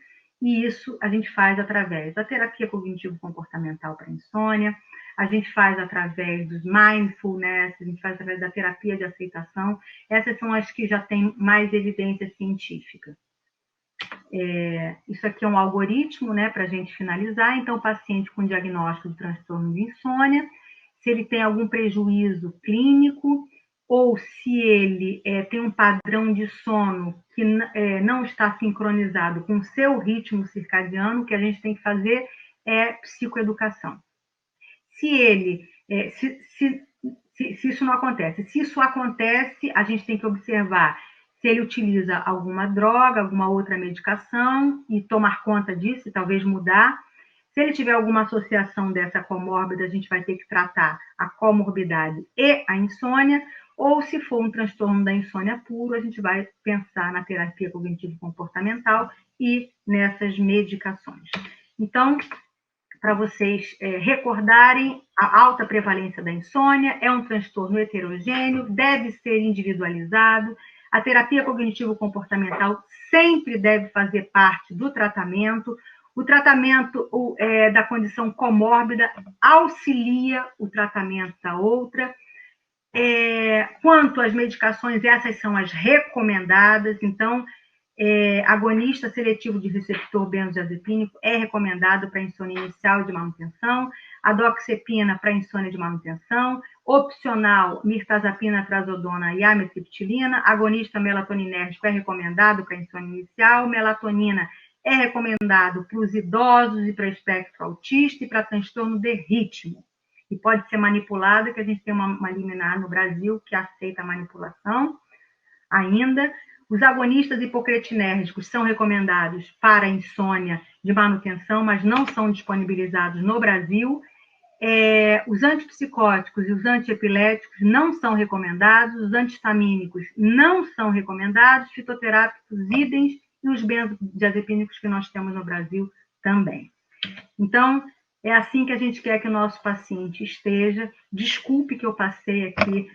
E isso a gente faz através da terapia cognitivo-comportamental para insônia, a gente faz através dos mindfulness, a gente faz através da terapia de aceitação. Essas são as que já têm mais evidência científica. Isso aqui é um algoritmo, né, para a gente finalizar. Então, o paciente com diagnóstico do transtorno de insônia, se ele tem algum prejuízo clínico, ou se ele tem um padrão de sono que não está sincronizado com o seu ritmo circadiano, o que a gente tem que fazer é psicoeducação. Se isso não acontece, se isso acontece, a gente tem que observar se ele utiliza alguma droga, alguma outra medicação, e tomar conta disso, e talvez mudar. Se ele tiver alguma associação dessa comórbida, a gente vai ter que tratar a comorbidade e a insônia, ou se for um transtorno da insônia puro, a gente vai pensar na terapia cognitivo-comportamental e nessas medicações. Então, para vocês recordarem, a alta prevalência da insônia é um transtorno heterogêneo, deve ser individualizado. A terapia cognitivo-comportamental sempre deve fazer parte do tratamento. O tratamento da condição comórbida auxilia o tratamento da outra. Quanto às medicações, essas são as recomendadas. Então, agonista seletivo de receptor benzodiazepínico é recomendado para insônia inicial de manutenção, a doxepina para insônia de manutenção, opcional, mirtazapina, trazodona e amitriptilina, agonista melatoninérgico é recomendado para insônia inicial, melatonina é recomendado para os idosos e para espectro autista e para transtorno de ritmo. E pode ser manipulado, que a gente tem uma liminar no Brasil que aceita a manipulação ainda. Os agonistas hipocretinérgicos são recomendados para insônia de manutenção, mas não são disponibilizados no Brasil. Os antipsicóticos e os antiepiléticos não são recomendados, os antihistamínicos não são recomendados, fitoterápicos, idem, e os benzodiazepínicos que nós temos no Brasil também. Então, é assim que a gente quer que o nosso paciente esteja. Desculpe que eu passei aqui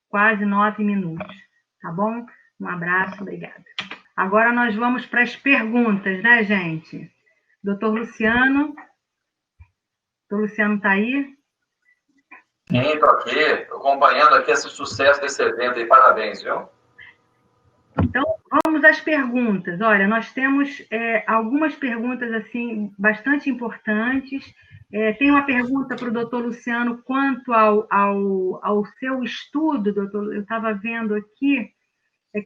quase 9 minutos, tá bom? Um abraço, obrigada. Agora nós vamos para as perguntas, né, gente? Doutor Luciano. Doutor Luciano está aí? Sim, estou aqui, acompanhando aqui esse sucesso desse evento aí. Parabéns, viu? Então, vamos às perguntas. Olha, nós temos algumas perguntas assim bastante importantes. Tem uma pergunta para o doutor Luciano quanto ao seu estudo, doutor. Eu estava vendo aqui,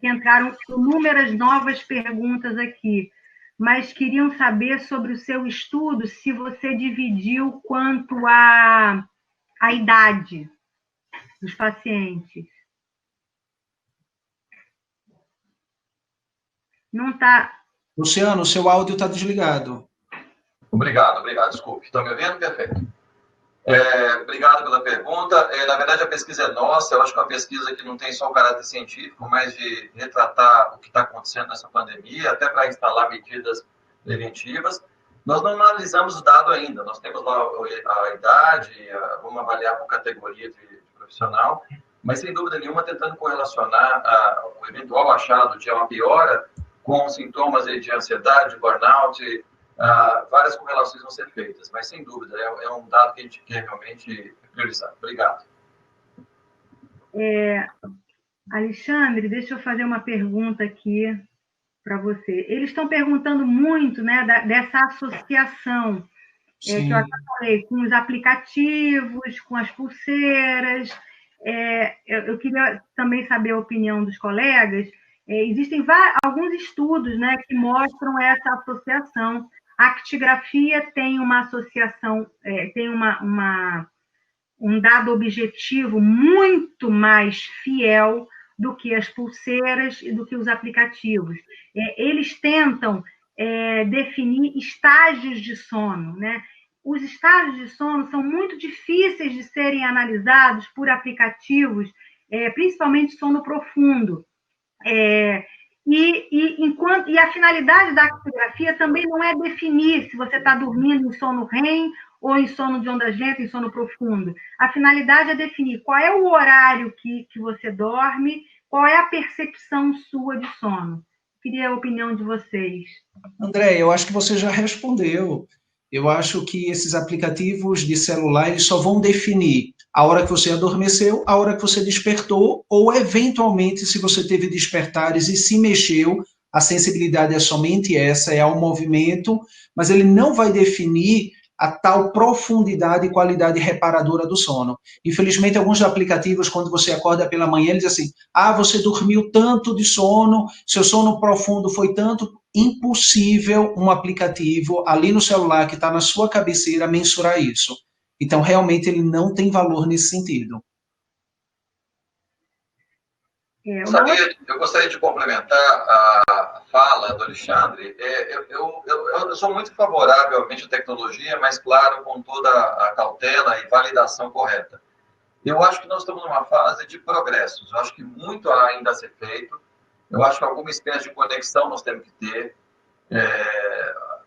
que entraram inúmeras novas perguntas aqui, mas queriam saber sobre o seu estudo, se você dividiu quanto à idade dos pacientes. Não está... Luciano, o seu áudio está desligado. Obrigado, desculpe. Estão me ouvindo? Perfeito. Obrigado pela pergunta. Na verdade, a pesquisa é nossa. Eu acho que é uma pesquisa que não tem só o caráter científico, mas de retratar o que está acontecendo nessa pandemia, até para instalar medidas preventivas. Nós não analisamos o dado ainda. Nós temos lá a idade, vamos avaliar por categoria de profissional, mas, sem dúvida nenhuma, tentando correlacionar o eventual achado de uma piora com sintomas de ansiedade, burnout. Várias correlações vão ser feitas, mas, sem dúvida, é um dado que a gente quer realmente priorizar. Obrigado. Alexandre, deixa eu fazer uma pergunta aqui para você. Eles estão perguntando muito, né, dessa associação, que eu até falei, com os aplicativos, com as pulseiras. Eu queria também saber a opinião dos colegas. Existem alguns estudos, né, que mostram essa associação. A actigrafia tem uma associação, tem um dado objetivo muito mais fiel do que as pulseiras e do que os aplicativos. Eles tentam definir estágios de sono, né? Os estágios de sono são muito difíceis de serem analisados por aplicativos, principalmente sono profundo. E a finalidade da actigrafia também não é definir se você está dormindo em sono REM ou em sono de ondas lentas, em sono profundo. A finalidade é definir qual é o horário que você dorme, qual é a percepção sua de sono. Queria a opinião de vocês. André, eu acho que você já respondeu. Eu acho que esses aplicativos de celular eles só vão definir a hora que você adormeceu, a hora que você despertou, ou eventualmente se você teve despertares e se mexeu, a sensibilidade é somente essa, é ao movimento, mas ele não vai definir a tal profundidade e qualidade reparadora do sono. Infelizmente, alguns aplicativos, quando você acorda pela manhã, eles dizem assim, você dormiu tanto de sono, seu sono profundo foi tanto. Impossível um aplicativo ali no celular que está na sua cabeceira mensurar isso. Então, realmente, ele não tem valor nesse sentido. Eu gostaria de complementar a fala do Alexandre. Eu sou muito favorável, obviamente, à tecnologia, mas, claro, com toda a cautela e validação correta. Eu acho que nós estamos numa fase de progressos. Eu acho que muito há ainda a ser feito. Eu acho que alguma espécie de conexão nós temos que ter.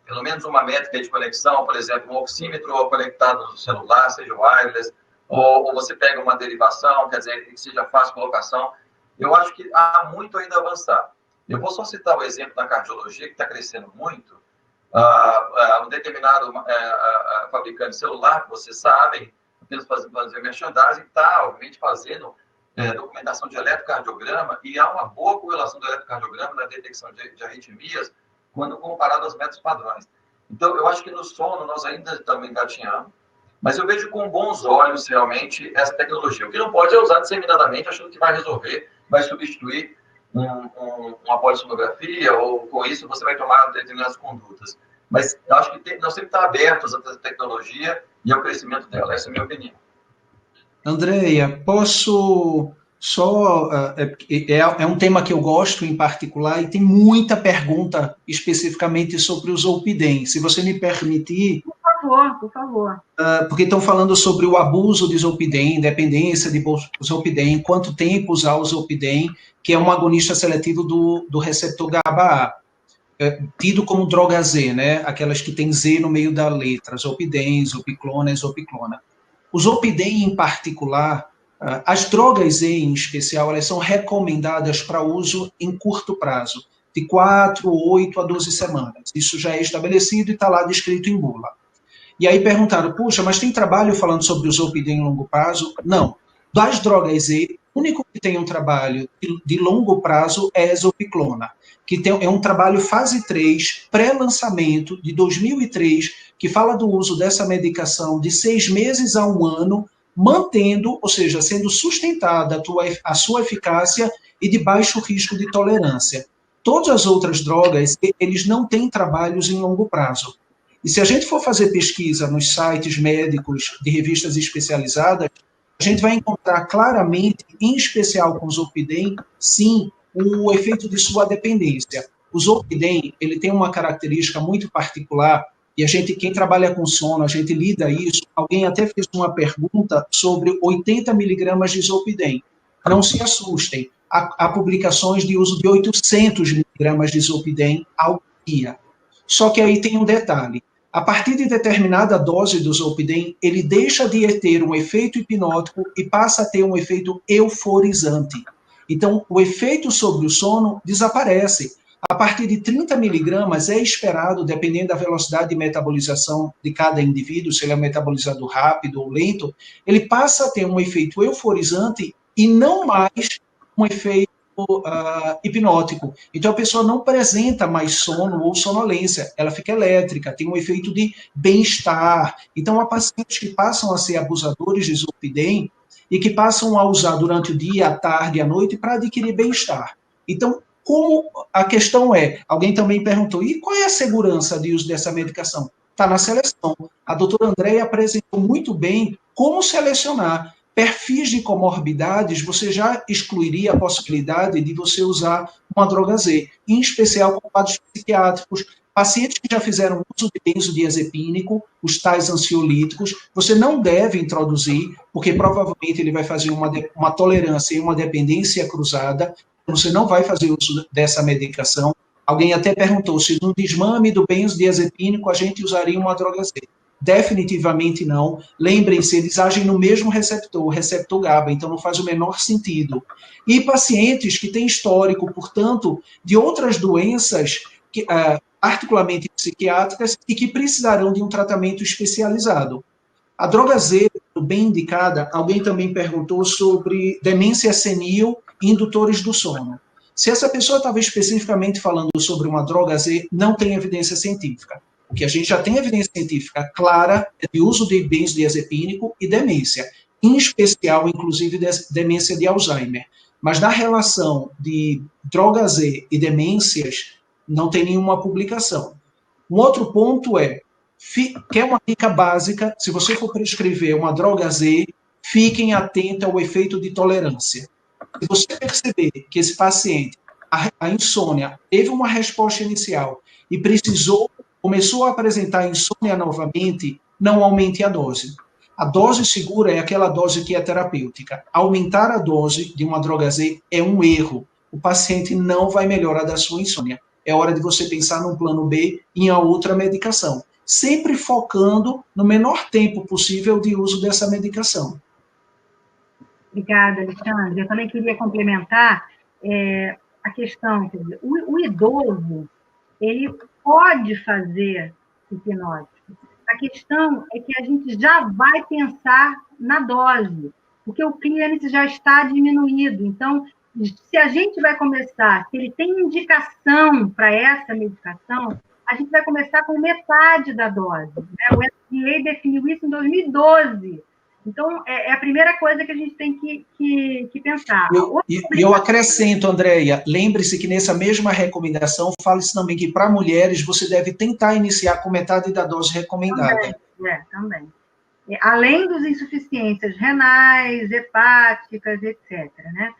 Pelo menos uma métrica de conexão, por exemplo, um oxímetro conectado no celular, seja wireless, ou você pega uma derivação, quer dizer, que seja fácil colocação. Eu acho que há muito ainda a avançar. Eu vou só citar o exemplo da cardiologia, que está crescendo muito. Um determinado fabricante de celular, que vocês sabem, apenas fazer merchandising, está, obviamente, fazendo documentação de eletrocardiograma, e há uma boa correlação do eletrocardiograma na detecção de arritmias, quando comparado aos métodos padrões. Então, eu acho que no sono nós ainda estamos engatinhando, mas eu vejo com bons olhos, realmente, essa tecnologia. O que não pode é usar disseminadamente, achando que vai resolver, vai substituir uma polissonografia, ou com isso você vai tomar determinadas condutas. Mas eu acho que nós temos que estar abertos a essa tecnologia e ao crescimento dela. Essa é a minha opinião. Andréia, posso só... É um tema que eu gosto em particular e tem muita pergunta especificamente sobre o Zolpidem. Se você me permitir... Por favor. Porque estão falando sobre o abuso de Zolpidem, dependência de Zolpidem, quanto tempo usar o Zolpidem, que é um agonista seletivo do receptor GABA-A, tido como droga Z, né? Aquelas que tem Z no meio da letra, Zolpidem, Zolpiclona, Zolpiclona. O Zolpidem, em particular, as drogas Z, em especial, elas são recomendadas para uso em curto prazo, de 4, 8 a 12 semanas. Isso já é estabelecido e está lá descrito em bula. E aí perguntaram, puxa, mas tem trabalho falando sobre o Zolpidem em longo prazo? Não. Das drogas Z, o único que tem um trabalho de longo prazo é a Zolpiclona, que é um trabalho fase 3, pré-lançamento, de 2003, que fala do uso dessa medicação de 6 meses a 1 ano, mantendo, ou seja, sendo sustentada a sua eficácia e de baixo risco de tolerância. Todas as outras drogas, eles não têm trabalhos em longo prazo. E se a gente for fazer pesquisa nos sites médicos de revistas especializadas, a gente vai encontrar claramente, em especial com o Zolpidem, sim, o efeito de sua dependência. O Zolpidem, ele tem uma característica muito particular, e quem trabalha com sono, a gente lida isso. Alguém até fez uma pergunta sobre 80 miligramas de Zolpidem. Não se assustem, há publicações de uso de 800 miligramas de Zolpidem ao dia. Só que aí tem um detalhe. A partir de determinada dose do Zolpidem, ele deixa de ter um efeito hipnótico e passa a ter um efeito euforizante. Então, o efeito sobre o sono desaparece. A partir de 30 miligramas é esperado, dependendo da velocidade de metabolização de cada indivíduo, se ele é um metabolizador rápido ou lento, ele passa a ter um efeito euforizante e não mais um efeito hipnótico. Então, a pessoa não apresenta mais sono ou sonolência, ela fica elétrica, tem um efeito de bem-estar. Então, há pacientes que passam a ser abusadores de Zolpidem e que passam a usar durante o dia, a tarde e a noite para adquirir bem-estar. Então, como a questão alguém também perguntou, e qual é a segurança de uso dessa medicação? Está na seleção. A doutora Andréia apresentou muito bem como selecionar. Perfis de comorbidades, você já excluiria a possibilidade de você usar uma droga Z, em especial com quadros psiquiátricos, pacientes que já fizeram uso de benzodiazepínico, os tais ansiolíticos, você não deve introduzir, porque provavelmente ele vai fazer uma tolerância e uma dependência cruzada, você não vai fazer uso dessa medicação. Alguém até perguntou se no desmame do benzodiazepínico a gente usaria uma droga Z. Definitivamente não. Lembrem-se, eles agem no mesmo receptor, o receptor GABA, então não faz o menor sentido. E pacientes que têm histórico, portanto, de outras doenças, particularmente psiquiátricas, e que precisarão de um tratamento especializado. A droga Z, bem indicada, alguém também perguntou sobre demência senil e indutores do sono. Se essa pessoa estava especificamente falando sobre uma droga Z, não tem evidência científica. O que a gente já tem evidência científica clara é de uso de benzodiazepínico e demência, em especial, inclusive, demência de Alzheimer. Mas na relação de droga Z e demências, não tem nenhuma publicação. Um outro ponto é, que é uma dica básica, se você for prescrever uma droga Z, fiquem atentos ao efeito de tolerância. Se você perceber que esse paciente, a insônia, teve uma resposta inicial e começou a apresentar insônia novamente, não aumente a dose. A dose segura é aquela dose que é terapêutica. Aumentar a dose de uma droga Z é um erro. O paciente não vai melhorar da sua insônia. É hora de você pensar num plano B em a outra medicação, sempre focando no menor tempo possível de uso dessa medicação. Obrigada, Alexandre. Eu também queria complementar a questão, quer dizer, o idoso, ele pode fazer hipnótico. A questão é que a gente já vai pensar na dose, porque o clínico já está diminuído. Então, se a gente vai começar, se ele tem indicação para essa medicação, a gente vai começar com metade da dose. Né? O FDA definiu isso em 2012. Então, é a primeira coisa que a gente tem que pensar. Eu acrescento, Andréia, lembre-se que nessa mesma recomendação fala-se também que para mulheres você deve tentar iniciar com metade da dose recomendada. Também. Além das insuficiências renais, hepáticas, etc. Né?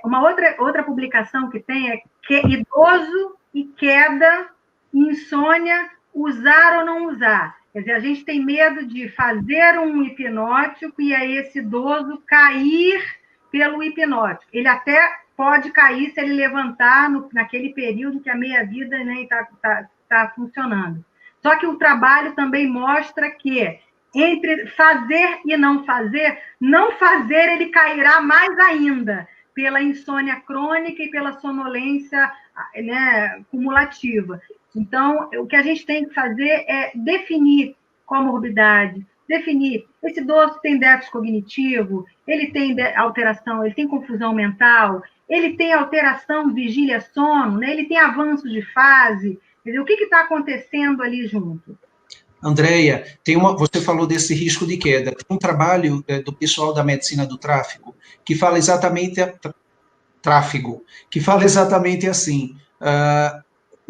Uma outra publicação que tem é que idoso e queda, insônia, usar ou não usar. Quer dizer, a gente tem medo de fazer um hipnótico e aí esse idoso cair pelo hipnótico. Ele até pode cair se ele levantar naquele período que a meia-vida está funcionando. Só que o trabalho também mostra que entre fazer e não fazer ele cairá mais ainda pela insônia crônica e pela sonolência, né, cumulativa. Então, o que a gente tem que fazer é definir comorbidade, definir, esse idoso tem déficit cognitivo, ele tem alteração, ele tem confusão mental, ele tem alteração vigília-sono, né? Ele tem avanço de fase, quer dizer, o que está acontecendo ali junto? Andréia, você falou desse risco de queda. Tem um trabalho do pessoal da medicina do tráfego que fala exatamente assim,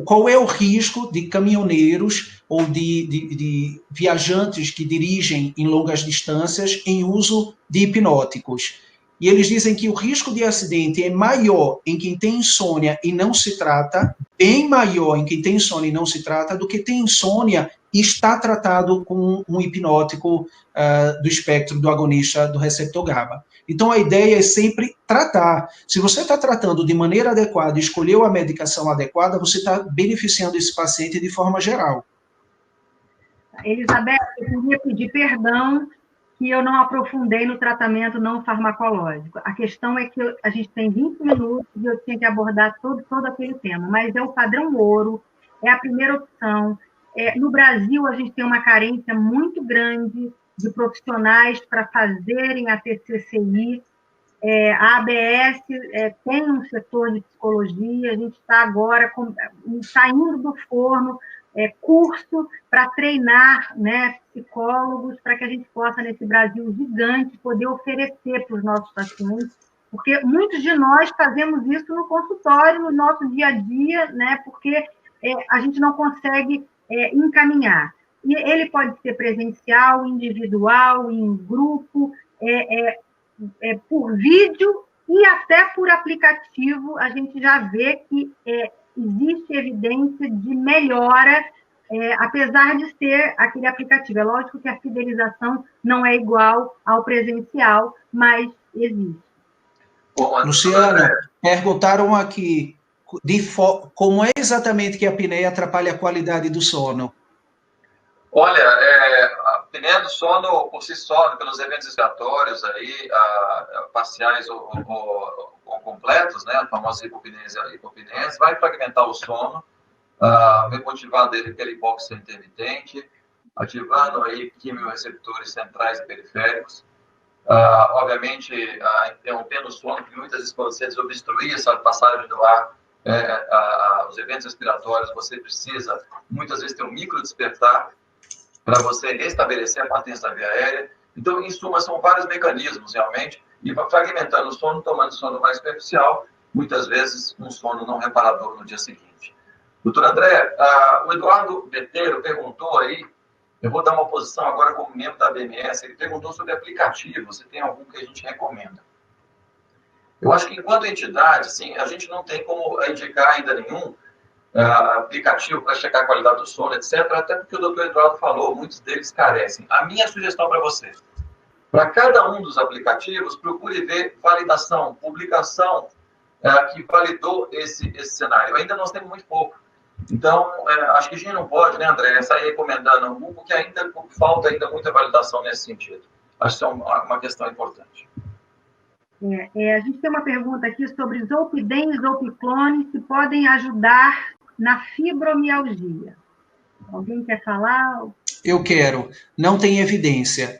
qual é o risco de caminhoneiros ou de viajantes que dirigem em longas distâncias em uso de hipnóticos. E eles dizem que o risco de acidente é maior em quem tem insônia e não se trata, bem maior em quem tem insônia e não se trata, do que tem insônia e está tratado com um hipnótico do espectro do agonista do receptor GABA. Então, a ideia é sempre tratar. Se você está tratando de maneira adequada, escolheu a medicação adequada, você está beneficiando esse paciente de forma geral. Elizabeth, eu queria pedir perdão que eu não aprofundei no tratamento não farmacológico. A questão é que a gente tem 20 minutos e eu tinha que abordar todo aquele tema, mas é o padrão ouro, é a primeira opção. No Brasil, a gente tem uma carência muito grande de profissionais para fazerem a TCCI. A ABS tem um setor de psicologia, a gente está agora saindo do forno, curso para treinar, né, psicólogos, para que a gente possa, nesse Brasil gigante, poder oferecer para os nossos pacientes, porque muitos de nós fazemos isso no consultório, no nosso dia a dia, né, porque a gente não consegue encaminhar. E ele pode ser presencial, individual, em grupo, por vídeo e até por aplicativo. A gente já vê que existe evidência de melhora, apesar de ser aquele aplicativo. É lógico que a fidelização não é igual ao presencial, mas existe. Luciana, perguntaram aqui como é exatamente que a apneia atrapalha a qualidade do sono. Olha, apneia do sono por si só, pelos eventos respiratórios aí, parciais ou completos, né, a famosa hipopnese, vai fragmentar o sono, motivando ele pela hipóxia intermitente, ativando aí quimiorreceptores centrais e periféricos. Obviamente, interrompendo o sono, que muitas vezes, quando você desobstruir essa passagem do ar, os eventos respiratórios, você precisa, muitas vezes, ter um micro despertar para você restabelecer a patência da via aérea. Então, em suma, são vários mecanismos, realmente, e fragmentando o sono, tomando sono mais superficial, muitas vezes um sono não reparador no dia seguinte. Doutor André, o Eduardo Beteiro perguntou aí, eu vou dar uma posição agora como membro da BMS, ele perguntou sobre aplicativos, se tem algum que a gente recomenda. Eu acho que, enquanto entidade, sim, a gente não tem como indicar ainda nenhum aplicativo para checar a qualidade do sono, etc., até porque o doutor Eduardo falou, muitos deles carecem. A minha sugestão para você, para cada um dos aplicativos, procure ver validação, publicação que validou esse cenário. Ainda nós temos muito pouco. Então, acho que a gente não pode, né, André, sair recomendando algum, porque ainda falta ainda muita validação nesse sentido. Acho que é uma questão importante. A gente tem uma pergunta aqui sobre Zolpidem e Zolpiclone, que podem ajudar na fibromialgia. Alguém quer falar? Eu quero. Não tem evidência.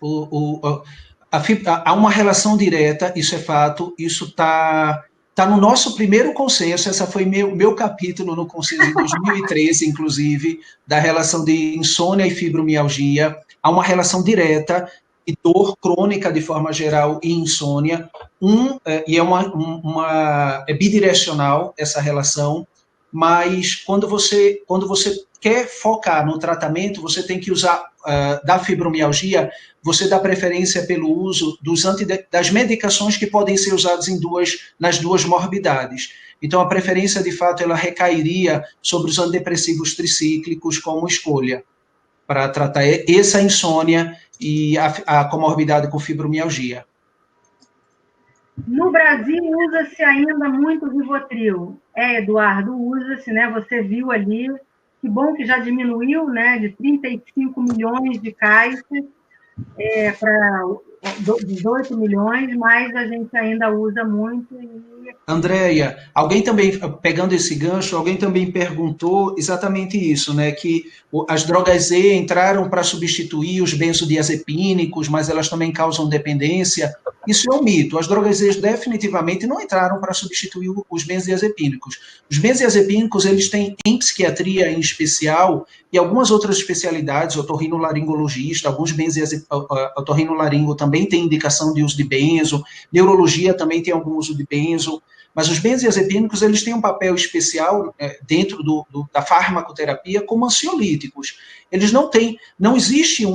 Há uma relação direta, isso é fato, isso está no nosso primeiro consenso, essa foi meu capítulo no consenso de 2013, inclusive, da relação de insônia e fibromialgia. Há uma relação direta de dor crônica, de forma geral, e insônia, e é bidirecional essa relação, mas quando você quer focar no tratamento, você tem que usar, da fibromialgia, você dá preferência pelo uso das medicações que podem ser usadas nas duas morbidades. Então, a preferência, de fato, ela recairia sobre os antidepressivos tricíclicos como escolha, para tratar essa insônia e a comorbidade com fibromialgia. No Brasil, usa-se ainda muito Rivotril. Eduardo, usa-se, né? Você viu ali, que bom que já diminuiu, né? De 35 milhões de caixas para 18 milhões, mas a gente ainda usa muito. Andréia, alguém também, pegando esse gancho, alguém também perguntou exatamente isso, né, que as drogas Z entraram para substituir os benzodiazepínicos, mas elas também causam dependência. Isso é um mito. As drogas Z definitivamente não entraram para substituir os benzodiazepínicos. Os benzodiazepínicos, eles têm, em psiquiatria em especial, e algumas outras especialidades, otorrinolaringologista, alguns otorrinolaringo também tem indicação de uso de benzo, neurologia também tem algum uso de benzo, mas os benzodiazepínicos, eles têm um papel especial dentro da farmacoterapia como ansiolíticos. Eles não existe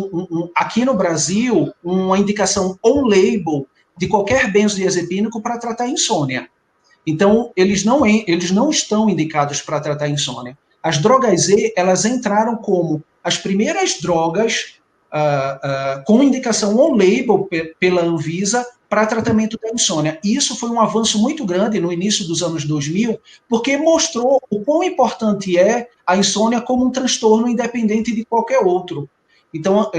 aqui no Brasil uma indicação on-label de qualquer benzodiazepínico para tratar insônia. Então, eles não estão indicados para tratar insônia. As drogas Z, elas entraram como as primeiras drogas com indicação on-label pela Anvisa para tratamento da insônia. E isso foi um avanço muito grande no início dos anos 2000, porque mostrou o quão importante é a insônia como um transtorno independente de qualquer outro. Então,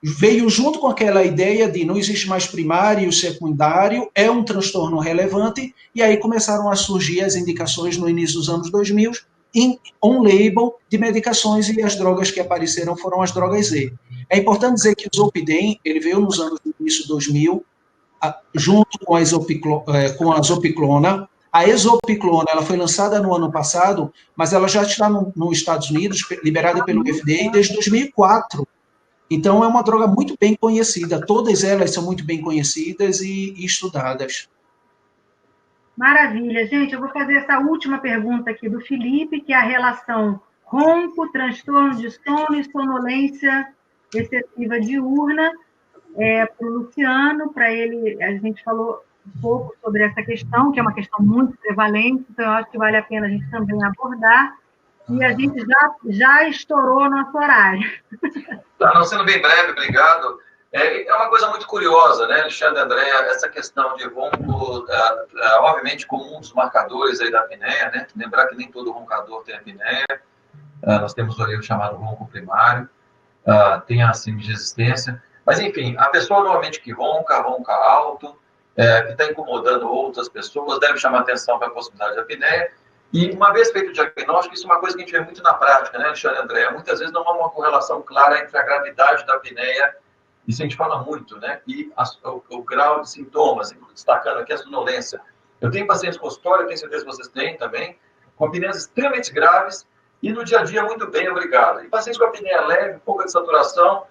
veio junto com aquela ideia de não existe mais primário e secundário, é um transtorno relevante, e aí começaram a surgir as indicações no início dos anos 2000, em on-label de medicações, e as drogas que apareceram foram as drogas Z. É importante dizer que o Zolpidem, ele veio nos anos do início de 2000, junto com a Zopiclona. A Exopiclona, ela foi lançada no ano passado, mas ela já está nos Estados Unidos, liberada pelo FDA desde 2004. Então, é uma droga muito bem conhecida. Todas elas são muito bem conhecidas e estudadas. Maravilha. Gente, eu vou fazer essa última pergunta aqui do Felipe, que é a relação ronco, transtorno de sono e sonolência excessiva diurna. Para o Luciano, para ele, a gente falou um pouco sobre essa questão, que é uma questão muito prevalente, então eu acho que vale a pena a gente também abordar, e a gente já estourou o nosso horário. Não, sendo bem breve, obrigado. É uma coisa muito curiosa, né, Alexandre e André, essa questão de ronco, obviamente, como um dos marcadores aí da apneia, né, lembrar que nem todo roncador tem apneia, nós temos ali o chamado ronco primário. tem a síndrome de resistência. Mas, enfim, a pessoa normalmente que ronca alto, que está incomodando outras pessoas, deve chamar atenção para a possibilidade de apneia. E, uma vez feito o diagnóstico, isso é uma coisa que a gente vê muito na prática, né, Alexandre e André? Muitas vezes não há uma correlação clara entre a gravidade da apneia, isso a gente fala muito, né, e o grau de sintomas, destacando aqui a sonolência. Eu tenho pacientes com consultório, tenho certeza que vocês têm também, com apneias extremamente graves e no dia a dia muito bem, obrigado. E pacientes com apneia leve, pouca de saturação,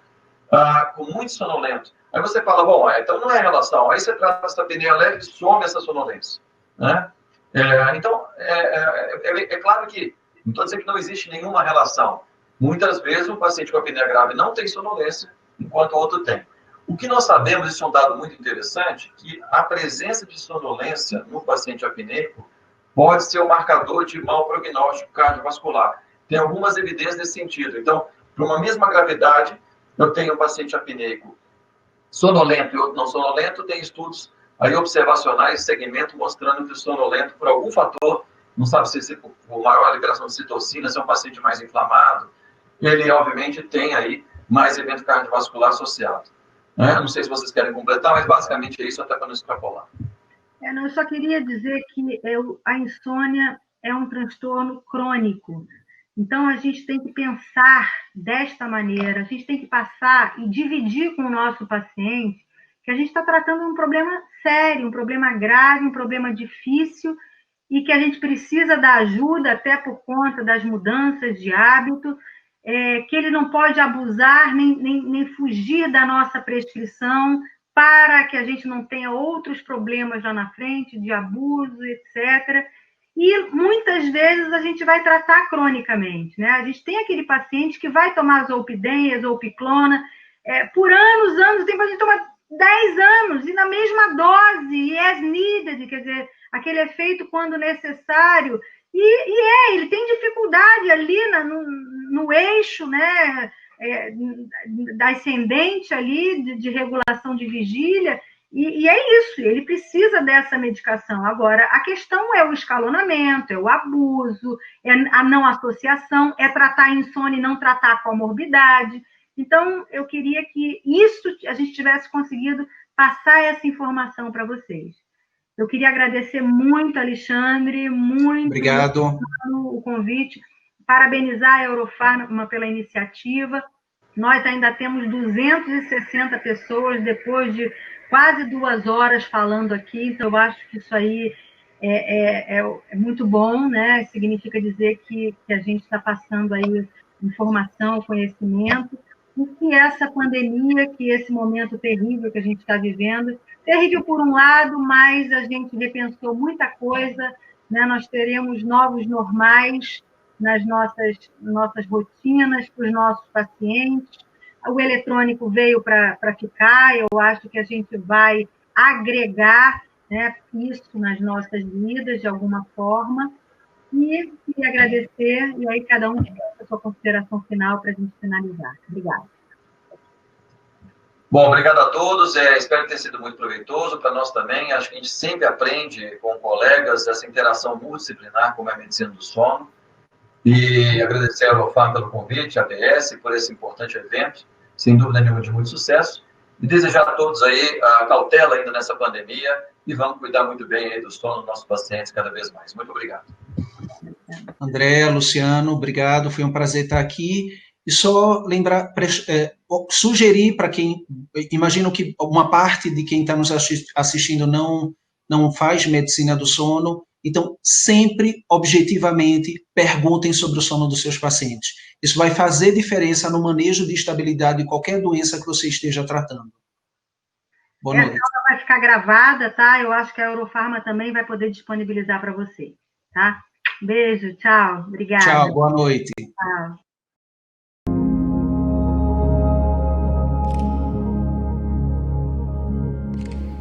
com muito sonolento. Aí você fala, bom, então não é relação. Aí você trata essa apneia leve e some essa sonolência, né? Então, é claro que, não estou dizendo que não existe nenhuma relação. Muitas vezes, um paciente com apneia grave não tem sonolência, enquanto o outro tem. O que nós sabemos, isso é um dado muito interessante, que a presença de sonolência no paciente apneico pode ser um marcador de mau prognóstico cardiovascular. Tem algumas evidências nesse sentido. Então, para uma mesma gravidade, eu tenho um paciente apneico sonolento e outro não sonolento, tem estudos aí observacionais, segmento, mostrando que o sonolento, por algum fator, não sabe se por maior liberação de citocina, se é um paciente mais inflamado, ele, obviamente, tem aí mais evento cardiovascular associado. Não sei se vocês querem completar, mas basicamente é isso, até para não extrapolar. Eu só queria dizer que a insônia é um transtorno crônico. Então, a gente tem que pensar desta maneira, a gente tem que passar e dividir com o nosso paciente que a gente está tratando um problema sério, um problema grave, um problema difícil e que a gente precisa da ajuda até por conta das mudanças de hábito, que ele não pode abusar nem fugir da nossa prescrição para que a gente não tenha outros problemas lá na frente, de abuso, etc. E muitas vezes a gente vai tratar cronicamente, né? A gente tem aquele paciente que vai tomar zolpidem, zolpiclona, por anos, tem paciente que toma 10 anos, e na mesma dose, e as needed, quer dizer, aquele efeito quando necessário, ele tem dificuldade ali no eixo, né, da ascendente ali, de regulação de vigília, e é isso, ele precisa dessa medicação. Agora, a questão é o escalonamento, é o abuso, é a não associação, é tratar a insônia e não tratar a comorbidade. Então, eu queria que a gente tivesse conseguido passar essa informação para vocês. Eu queria agradecer muito, Alexandre, muito Obrigado. O convite, parabenizar a Eurofarma pela iniciativa. Nós ainda temos 260 pessoas depois de quase 2 horas falando aqui, então eu acho que isso aí é muito bom, né? Significa dizer que a gente está passando aí informação, conhecimento, e que essa pandemia, que esse momento terrível que a gente está vivendo, terrível por um lado, mas a gente repensou muita coisa, né? Nós teremos novos normais nas nossas rotinas, para os nossos pacientes. O eletrônico veio para ficar, eu acho que a gente vai agregar, né, isso nas nossas vidas, de alguma forma, e agradecer, e aí cada um tem a sua consideração final para a gente finalizar. Obrigada. Bom, obrigado a todos, espero que tenha sido muito proveitoso para nós também. Acho que a gente sempre aprende com colegas essa interação multidisciplinar, como é a medicina do sono. E agradecer ao Eurofarma pelo convite, a ABS, por esse importante evento, sem dúvida nenhuma de muito sucesso. E desejar a todos aí a cautela ainda nessa pandemia e vamos cuidar muito bem aí do sono dos nossos pacientes cada vez mais. Muito obrigado. André, Luciano, obrigado, foi um prazer estar aqui. E só lembrar, sugerir para quem, imagino que uma parte de quem está nos assistindo não faz medicina do sono, então sempre, objetivamente, perguntem sobre o sono dos seus pacientes. Isso vai fazer diferença no manejo de estabilidade de qualquer doença que você esteja tratando. Boa noite. Essa aula vai ficar gravada, tá? Eu acho que a Eurofarma também vai poder disponibilizar para você, tá? Beijo, tchau, obrigada. Tchau, boa noite. Tchau.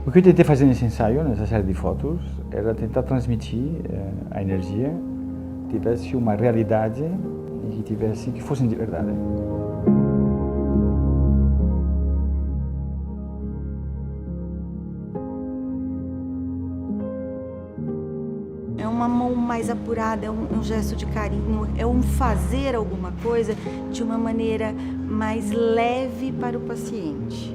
O que eu tentei fazer nesse ensaio, nessa série de fotos, era tentar transmitir a energia, que tivesse uma realidade e que fossem de verdade. É uma mão mais apurada, é um gesto de carinho, é um fazer alguma coisa de uma maneira mais leve para o paciente.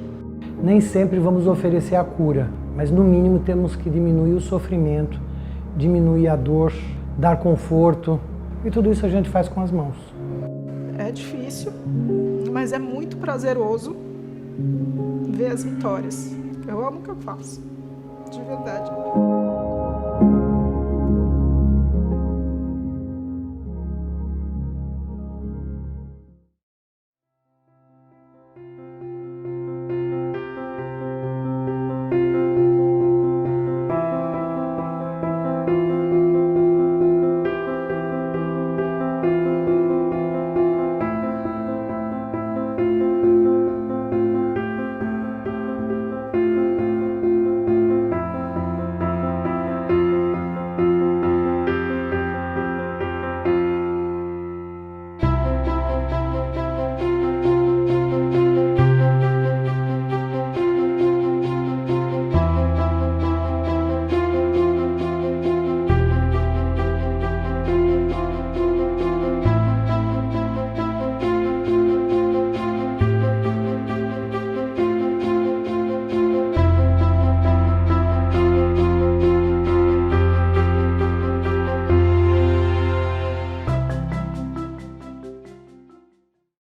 Nem sempre vamos oferecer a cura, mas no mínimo temos que diminuir o sofrimento, diminuir a dor, dar conforto, e tudo isso a gente faz com as mãos. É difícil, mas é muito prazeroso ver as vitórias. Eu amo o que eu faço, de verdade.